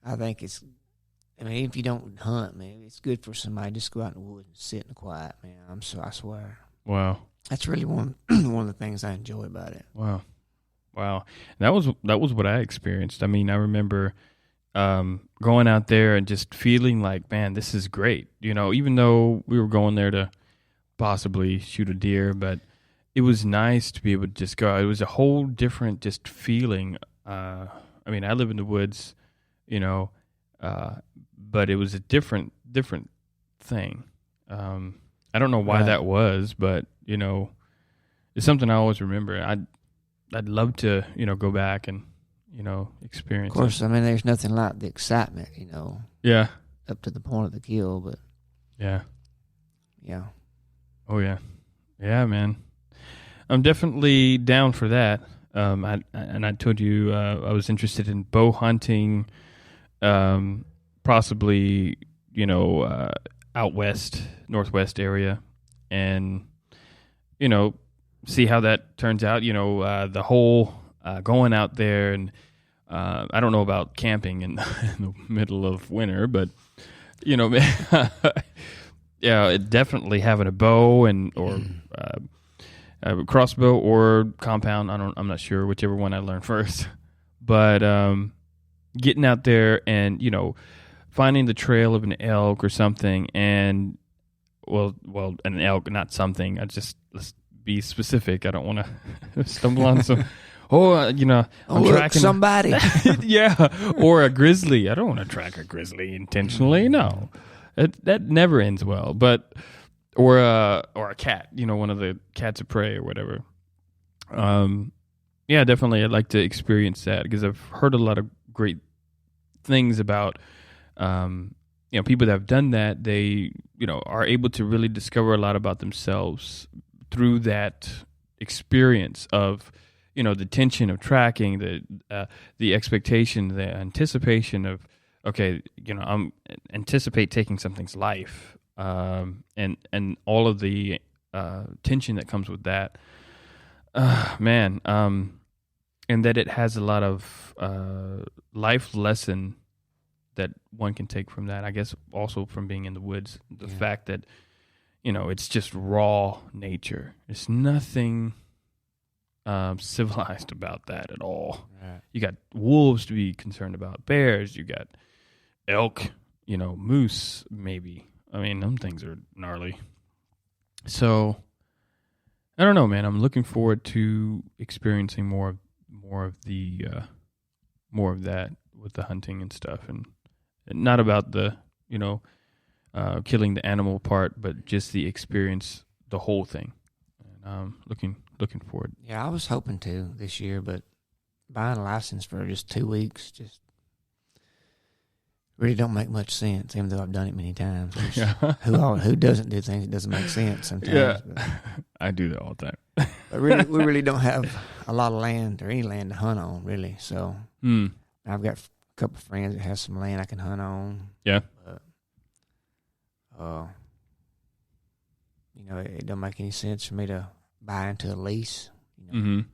I think even if you don't hunt, man, it's good for somebody just go out in the woods and sit in the quiet, man. I swear. Wow. That's really one of the things I enjoy about it. Wow. That was what I experienced. I mean, I remember going out there and just feeling like, man, this is great. You know, even though we were going there to possibly shoot a deer, but it was nice to be able to just go. It was a whole different just feeling. I mean, I live in the woods, you know, but it was a different thing. I don't know why that was, but you know, it's something I always remember. I'd love to, you know, go back and, you know, experience. Of course, I mean, there's nothing like the excitement, you know. Yeah. Up to the point of the kill, but yeah. Oh yeah. Yeah, man. I'm definitely down for that. I told you I was interested in bow hunting, possibly, you know, out west, northwest area, and, you know, see how that turns out. You know, the whole going out there, and I don't know about camping in the middle of winter, but, you know, yeah, definitely having a bow or a crossbow or compound. I'm not sure, whichever one I learned first. But getting out there and, you know, finding the trail of an elk or something, and well, an elk, not something. Let's be specific. I don't want to stumble on some. You know, I'm tracking somebody. Yeah, or a grizzly. I don't want to track a grizzly intentionally. No, that never ends well. But or a cat. You know, one of the cats of prey or whatever. Yeah, definitely. I'd like to experience that because I've heard a lot of great things about. You know, people that have done that, they, you know, are able to really discover a lot about themselves through that experience of, you know, the tension of tracking, the expectation, the anticipation of, okay, you know, I'm anticipate taking something's life, and all of the tension that comes with that, man, and that it has a lot of life lesson that one can take from that. I guess also from being in the woods, the fact that, you know, it's just raw nature. It's nothing civilized about that at all. Right. You got wolves to be concerned about, bears, you got elk, you know, moose, maybe. I mean, them things are gnarly. So, I don't know, man. I'm looking forward to experiencing more of that with the hunting and stuff, and not about the, you know, killing the animal part, but just the experience, the whole thing. And looking forward. Yeah, I was hoping to this year, but buying a license for just 2 weeks just really don't make much sense, even though I've done it many times. Yeah. Who doesn't do things that doesn't make sense sometimes? Yeah, but, I do that all the time. But really, we really don't have a lot of land or any land to hunt on, really. So I've got a couple of friends that have some land I can hunt on. Yeah. But, you know, it don't make any sense for me to buy into a lease. You know,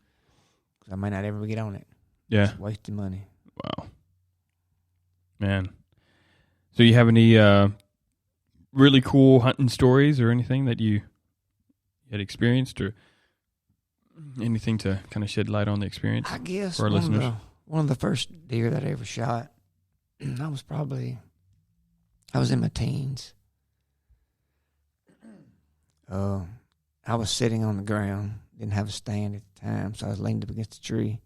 because I may not ever get on it. Yeah. It's wasting money. Wow. Man. So you have any really cool hunting stories or anything that you had experienced, or anything to kind of shed light on the experience? I guess for our listeners? One of the first deer that I ever shot, I was in my teens. I was sitting on the ground, didn't have a stand at the time, so I was leaned up against a tree.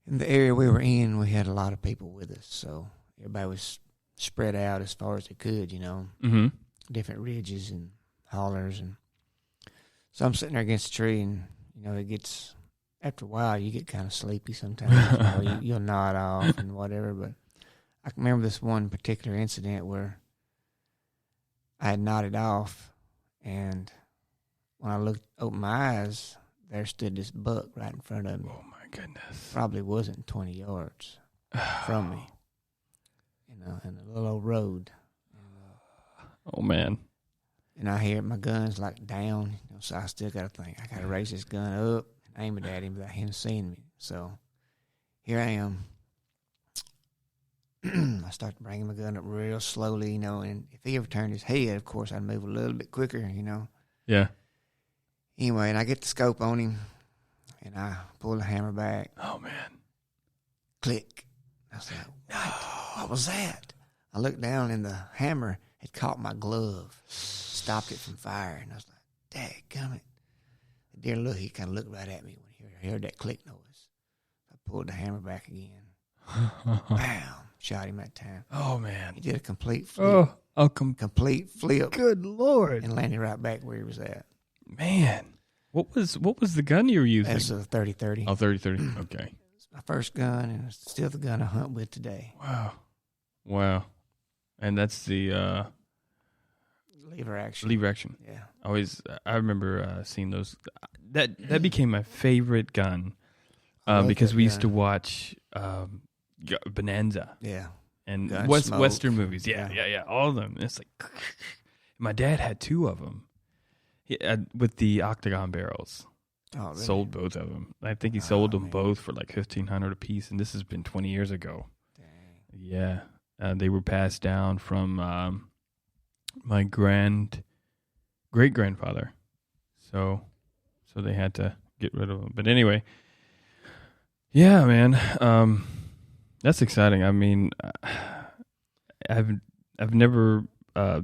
In the area we were in, we had a lot of people with us, so everybody was spread out as far as they could, Mm-hmm. different ridges and hollers. And so I'm sitting there against a tree, and, it gets, after a while, you get kind of sleepy sometimes. You'll nod off and whatever, but I can remember this one particular incident where I had nodded off, and when I opened my eyes, there stood this buck right in front of me. Oh, my goodness. Probably wasn't 20 yards from me, in a little old road. Oh, man. And I hear my gun's like down, so I still got to think, I got to raise this gun up and aim it at him without him seeing me. So here I am. I start bringing my gun up real slowly, and if he ever turned his head, of course, I'd move a little bit quicker, Yeah. Anyway, and I get the scope on him, and I pull the hammer back. Oh, man. Click. I was like, what was that? I looked down, and the hammer had caught my glove, stopped it from firing. I was like, dadgummit. The deer looked, he kind of looked right at me when he heard that click noise. I pulled the hammer back again. Bam. Shot him that time. Oh, man. He did a complete flip. Complete flip. Good Lord. And landed right back where he was at. Man. What was the gun you were using? That's a 30-30. Oh, 30-30. Okay. It's my first gun, and it's still the gun I hunt with today. Wow. And that's the Lever action. Yeah. I remember seeing those. That became my favorite gun because we used to watch Bonanza. Yeah. And Gunsmoke. Western movies. Yeah. All of them. It's like, my dad had two of them with the octagon barrels. Oh, really? Sold both of them. I think he sold them both for like $1,500 a piece, and this has been 20 years ago. Dang. Yeah. They were passed down from my great-grandfather. So they had to get rid of them. But anyway, yeah, man. That's exciting. I mean, I've never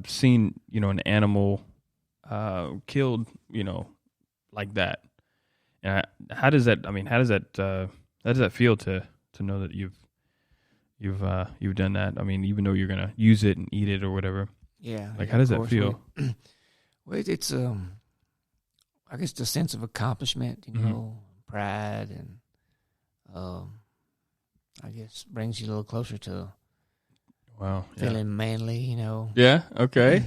seen, an animal killed, like that. And how does that feel to know that you've done that? I mean, even though you're gonna use it and eat it or whatever. Yeah. Like, how does that feel? Well, it's I guess the sense of accomplishment, pride, and I guess brings you a little closer to feeling manly, Yeah. Okay.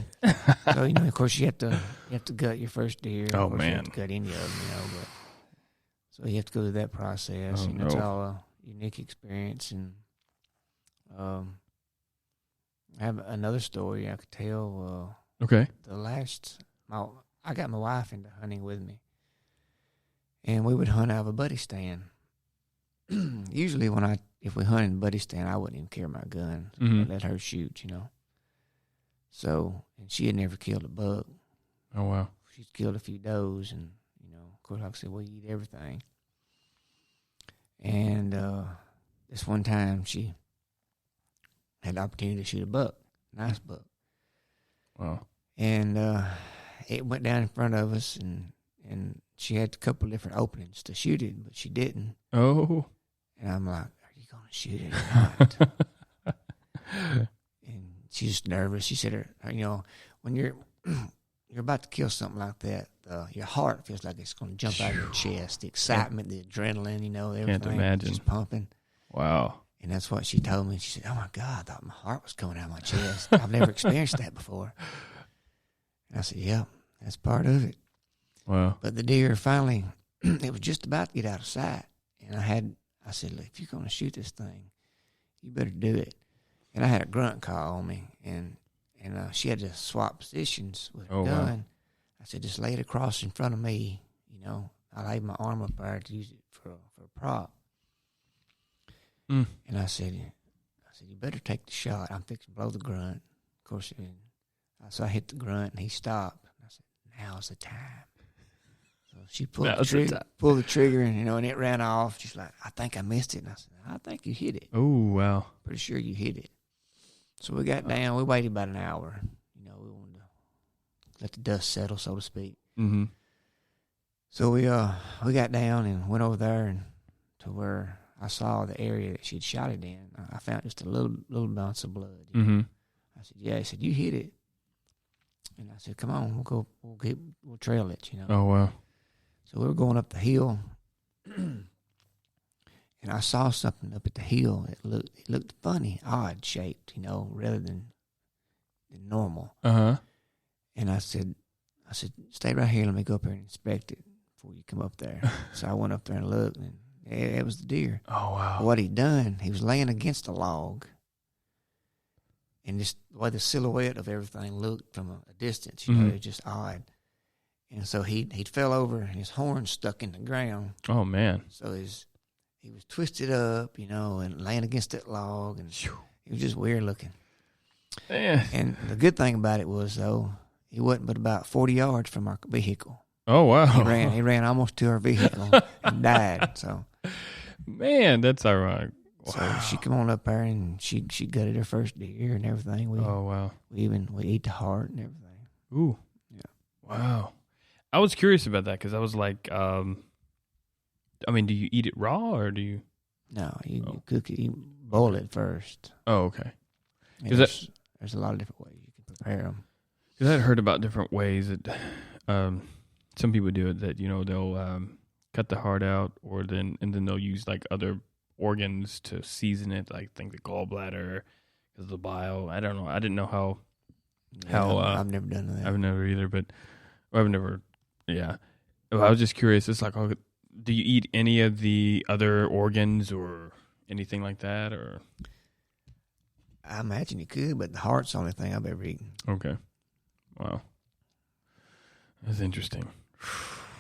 So of course you have to gut your first deer. Oh, of course, man. you have to gut any of them, but so you have to go through that process. Oh, It's no. all a unique experience, and I have another story I could tell. Okay. I got my wife into hunting with me, and we would hunt out of a buddy stand. Usually if we hunted in a buddy stand, I wouldn't even carry my gun. Mhm. I'd let her shoot, So, and she had never killed a buck. Oh, wow. She's killed a few does, and, of course, like I said, we eat everything. And this one time, she had the opportunity to shoot a buck, nice buck. Wow. And it went down in front of us, and she had a couple of different openings to shoot it, but she didn't. Oh. And I'm like, are you going to shoot it or not? And she's nervous. She said, when you're about to kill something like that, your heart feels like it's going to jump out of your chest. The excitement, the adrenaline, everything. Can't imagine. Just pumping. Wow. And that's what she told me. She said, oh, my God, I thought my heart was coming out of my chest. I've never experienced that before. And I said, yeah, that's part of it. Wow. But the deer finally, it was just about to get out of sight. And I said, look, if you're going to shoot this thing, you better do it. And I had a grunt call on me, and she had to swap positions with her gun. Wow. I said, just lay it across in front of me. I laid my arm up there to use it for a prop. Mm. And I said, said, you better take the shot. I'm fixing to blow the grunt. Of course, so I hit the grunt, and he stopped. I said, now's the time. So she pulled the trigger, and and it ran off. She's like, I think I missed it. And I said, I think you hit it. Oh, wow. Pretty sure you hit it. So we got down. We waited about an hour. We wanted to let the dust settle, so to speak. Mm-hmm. So we got down and went over there and to where I saw the area that she'd shot it in. I found just a little bounce of blood. Mm-hmm. I said, yeah. He said, you hit it. And I said, come on, we'll trail it, Oh, wow. So we were going up the hill, and I saw something up at the hill. It looked funny, odd shaped, rather than normal. Uh-huh. And I said, stay right here. Let me go up there and inspect it before you come up there. So I went up there and looked, and it was the deer. Oh, wow. What he'd done, he was laying against a log, and just the way the silhouette of everything looked from a distance, it was just odd. And so he'd fell over, and his horn stuck in the ground. Oh, man. So he was twisted up, and laying against that log, and he was just weird looking. Yeah. And the good thing about it was, though, he wasn't but about 40 yards from our vehicle. Oh, wow. He ran almost to our vehicle and died. So, man, that's ironic. Wow. So she come on up there, and she gutted her first deer and everything. Oh, wow. We ate the heart and everything. Ooh. Yeah. Wow. I was curious about that because I was like, do you eat it raw or do you? No, you cook it. You boil it first. Oh, okay. There's a lot of different ways you can prepare them. Because I'd heard about different ways that some people do it. That they'll cut the heart out, and then they'll use like other organs to season it, like things like gallbladder because of the bile. I don't know. I didn't know how. I've never done that. I've never either, but I've never. Yeah, I was just curious. It's like, do you eat any of the other organs or anything like that, or? I imagine you could, but the heart's the only thing I've ever eaten. Okay. Wow. That's interesting.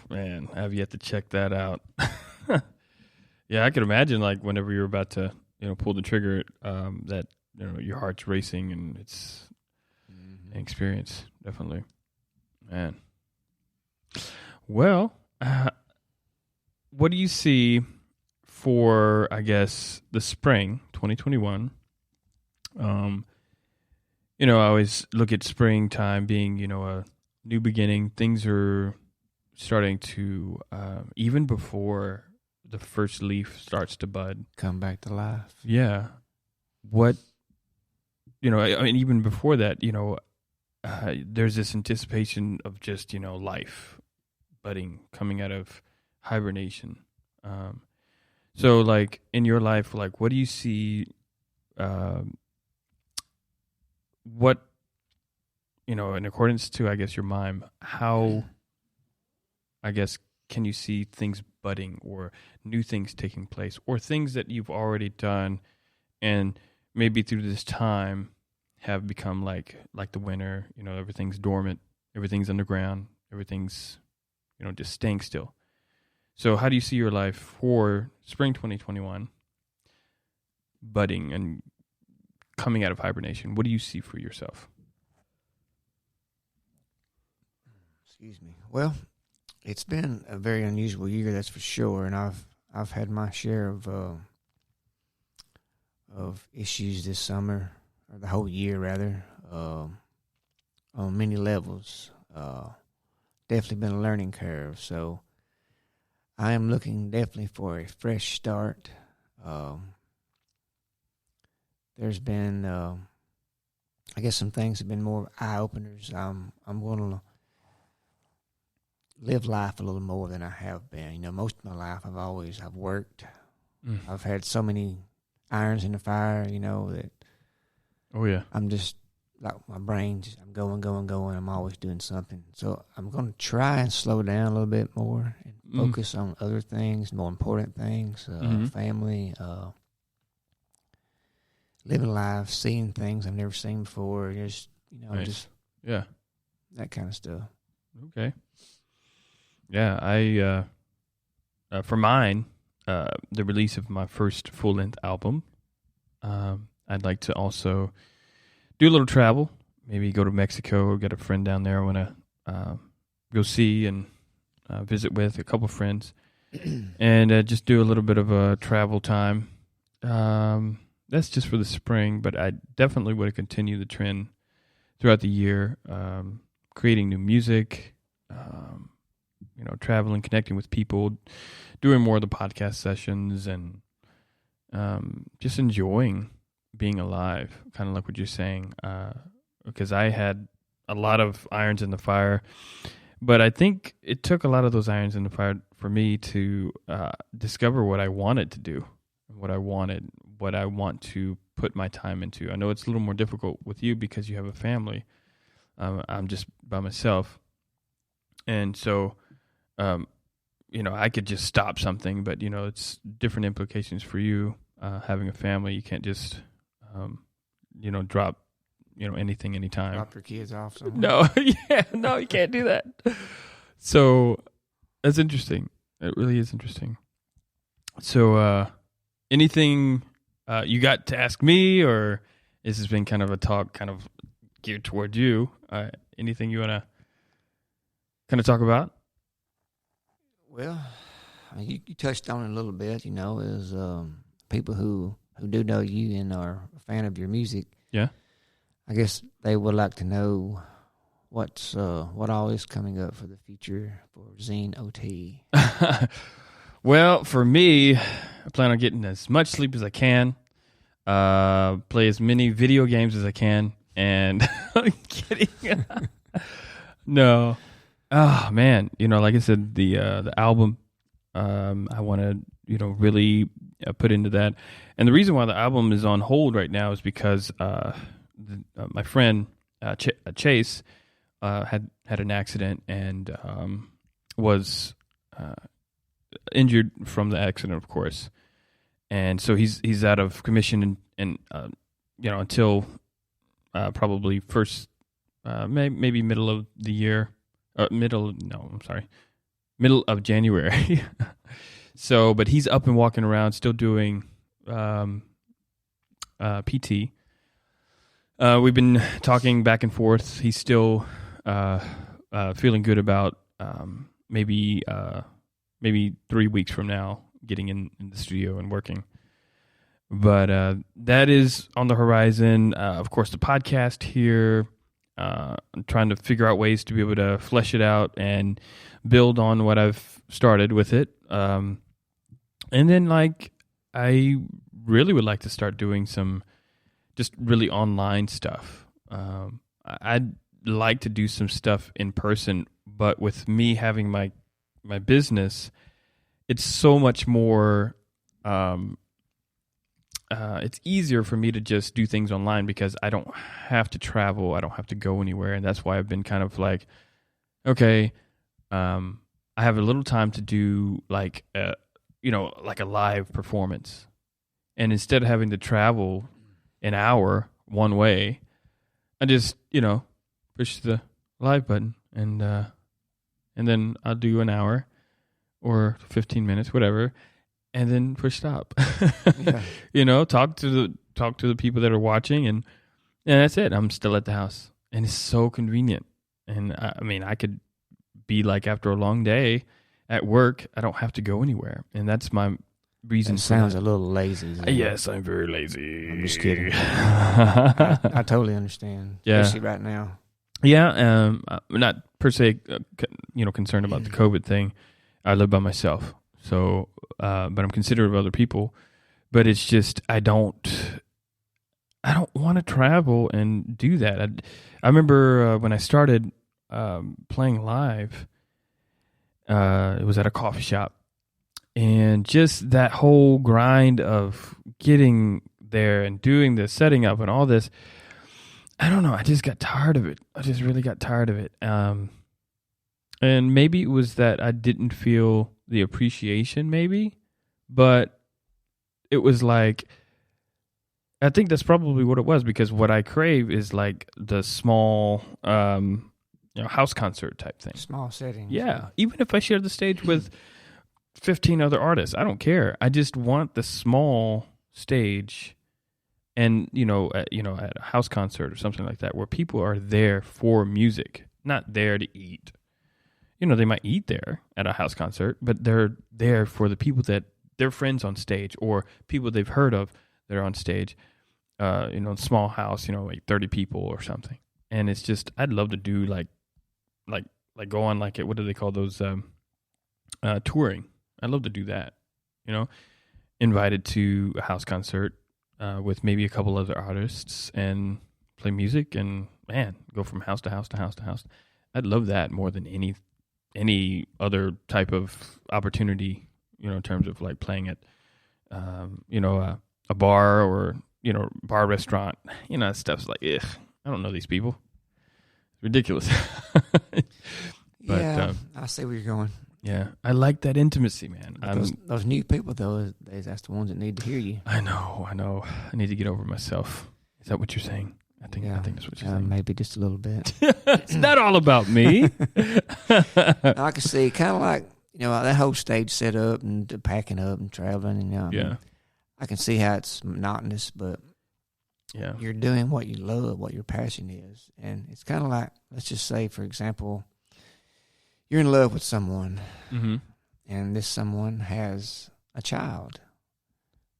Man, I have yet to check that out. Yeah, I could imagine like whenever you're about to, pull the trigger, that your heart's racing and it's an experience, definitely. Man. Well, what do you see for, I guess, the spring 2021? I always look at springtime being, a new beginning. Things are starting to, even before the first leaf starts to bud, come back to life. Yeah. What, even before that, there's this anticipation of just, life budding, coming out of hibernation. So like in your life, like what do you see, what, in accordance to, I guess, your mime, how, I guess, can you see things budding or new things taking place or things that you've already done and maybe through this time have become like the winter, everything's dormant, everything's underground, everything's, just staying still. So how do you see your life for spring 2021 budding and coming out of hibernation? What do you see for yourself? Excuse me. Well, it's been a very unusual year, that's for sure, and I've had my share of issues this summer, or the whole year rather, on many levels. Definitely been a learning curve, so I am looking definitely for a fresh start. There's been, I guess, some things have been more eye openers. I'm going to live life a little more than I have been. Most of my life I've worked. I've had so many irons in the fire. That. Oh yeah. I'm just like my brain. I'm going. I'm always doing something. So I'm going to try and slow down a little bit more and focus on other things, more important things, family, living life, seeing things I've never seen before. Just Nice. that kind of stuff. Okay. Yeah, I for mine, the release of my first full length album, I'd like to also do a little travel, maybe go to Mexico or get a friend down there I want to go see and visit with a couple friends, and just do a little bit of a travel time. That's just for the spring, but I definitely want to continue the trend throughout the year, creating new music, traveling, connecting with people, doing more of the podcast sessions, and just enjoying being alive, kind of like what you're saying, because I had a lot of irons in the fire, but I think it took a lot of those irons in the fire for me to discover what I wanted to do, what I want to put my time into. I know it's a little more difficult with you because you have a family. I'm just by myself. And so, I could just stop something, but, it's different implications for you having a family. You can't just, drop, anything anytime. Drop your kids off somewhere. No, you can't do that. So that's interesting. It really is interesting. So anything you got to ask me, or this has been kind of a talk kind of geared toward you? Anything you want to kind of talk about? Well, you touched on it a little bit, is people who do know you and are a fan of your music. Yeah. I guess they would like to know what all is coming up for the future for Zine OT. Well, for me, I plan on getting as much sleep as I can, play as many video games as I can, and I'm kidding. No. Oh man, like I said, the album, I want to, really put into that. And the reason why the album is on hold right now is because my friend Chase had an accident and was injured from the accident, of course. And so he's out of commission and until probably first maybe middle of the year. Middle of January. So, but he's up and walking around, still doing PT. We've been talking back and forth. He's still feeling good about maybe 3 weeks from now getting in the studio and working. But that is on the horizon. Of course, the podcast here. I'm trying to figure out ways to be able to flesh it out and build on what I've started with it. And then, I really would like to start doing some just really online stuff. I'd like to do some stuff in person, but with me having my business, it's so much more... it's easier for me to just do things online because I don't have to travel. I don't have to go anywhere. And that's why I've been kind of like, okay, I have a little time to do like a live performance. And instead of having to travel an hour one way, I just, push the live button and then I'll do an hour or 15 minutes, whatever. And then push stop. Yeah. Talk to the people that are watching, and that's it. I'm still at the house, and it's so convenient. And I could be like after a long day at work, I don't have to go anywhere, and that's my reason. That sounds a little lazy. Yes, I'm very lazy. I'm just kidding. I totally understand. Yeah. Especially right now. Yeah. I'm not per se, concerned about the COVID thing. I live by myself. So, but I'm considerate of other people. But it's just I don't want to travel and do that. I remember when I started playing live, it was at a coffee shop, and just that whole grind of getting there and doing the setting up and all this. I don't know. I just got tired of it. I just really got tired of it. And maybe it was that I didn't feel the appreciation, maybe, but it was like, I think that's probably what it was, because what I crave is like the small, house concert type thing. Small settings. Yeah. Even if I share the stage with 15 other artists, I don't care. I just want the small stage and at a house concert or something like that, where people are there for music, not there to eat. They might eat there at a house concert, but they're there for the people that they're friends on stage or people they've heard of that are on stage. Small house, like 30 people or something. And it's just, I'd love to do like go on what do they call those, touring. I'd love to do that, invited to a house concert, with maybe a couple other artists and play music and go from house to house to house to house. I'd love that more than any other type of opportunity, in terms of like playing at, a bar or, bar restaurant, stuff's like, ugh, I don't know these people. It's ridiculous. But, yeah, I see where you're going. Yeah, I like that intimacy, man. Those new people, though, that's the ones that need to hear you. I know. I need to get over myself. Is that what you're saying? I think that's what you're saying. Maybe just a little bit. It's not all about me. I can see kind of like, that whole stage set up and the packing up and traveling. And, yeah. I can see how it's monotonous, but you're doing what you love, what your passion is. And it's kind of like, let's just say, for example, you're in love with someone, mm-hmm. and this someone has a child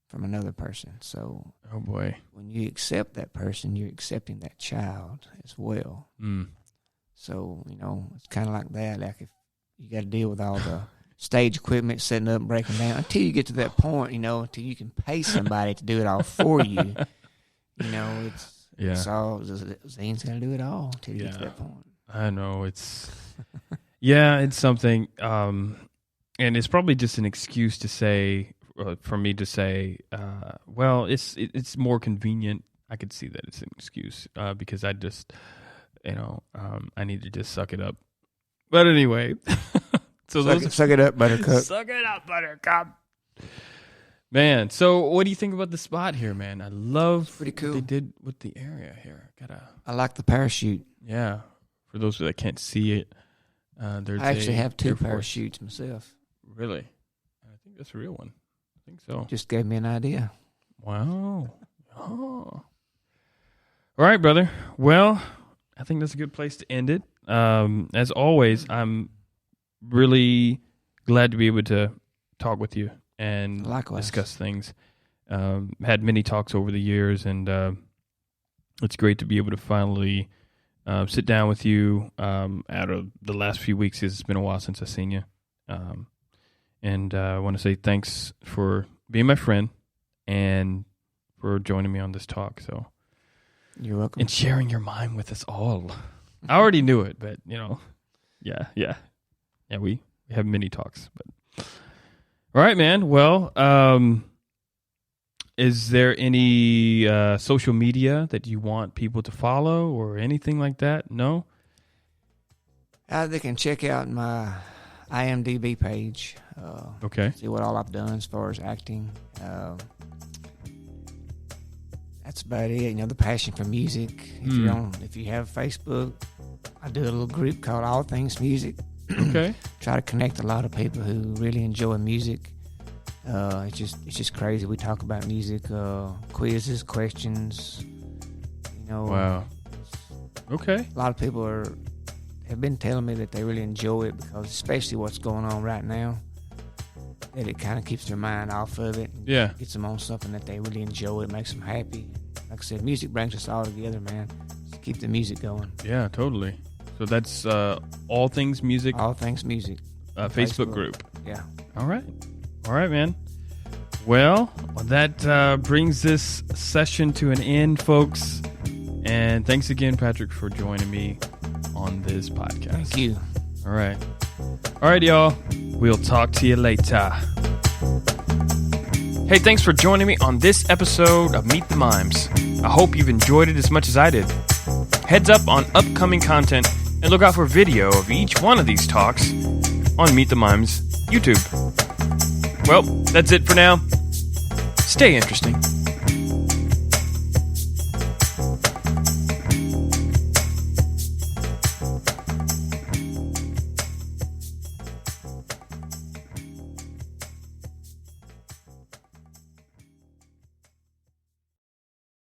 from another person. So, oh boy, when you accept that person, you're accepting that child as well. Mm. So, it's kind of like that. Like if you got to deal with all the stage equipment, setting up and breaking down, until you get to that point, until you can pay somebody to do it all for you. It's all, Zane's got to do it all until you get to that point. I know, it's... Yeah, it's something, and it's probably just an excuse to say, for me to say, well, it's more convenient. I could see that it's an excuse because I just, I need to just suck it up. But anyway, suck it up, Buttercup. Suck it up, Buttercup. Man, so what do you think about the spot here, man? I love pretty cool. What they did with the area here. I like the parachute. Yeah, for those that can't see it. I actually have 2 parachutes myself. Really? I think that's a real one. I think so. Just gave me an idea. Wow. Oh. All right, brother. Well, I think that's a good place to end it. As always, I'm really glad to be able to talk with you and discuss things. Had many talks over the years, and it's great to be able to finally sit down with you out of the last few weeks. It's been a while since I've seen you. And I want to say thanks for being my friend and for joining me on this talk. So you're welcome. And sharing your mind with us all. I already knew it, but, yeah. We have many talks. But all right, man. Well, is there any social media that you want people to follow or anything like that? No? They can check out my IMDb page. Okay. See what all I've done as far as acting. That's about it. The passion for music. If you have Facebook, I do a little group called All Things Music. Okay. Try to connect a lot of people who really enjoy music. It's just crazy. We talk about music, quizzes, questions. Wow. Okay. A lot of people have been telling me that they really enjoy it because, especially what's going on right now, that it kind of keeps their mind off of it. Yeah. Gets them on something that they really enjoy. It makes them happy. Like I said, music brings us all together, man. Just keep the music going. Yeah, totally. So that's All Things Music. All Things Music. Facebook group. Yeah. All right, man. Well, that brings this session to an end, folks. And thanks again, Patrick, for joining me on this podcast. Thank you. All right, y'all. We'll talk to you later. Hey, thanks for joining me on this episode of Meet the Mimes. I hope you've enjoyed it as much as I did. Heads up on upcoming content and look out for video of each one of these talks on Meet the Mimes YouTube. Well, that's it for now. Stay interesting.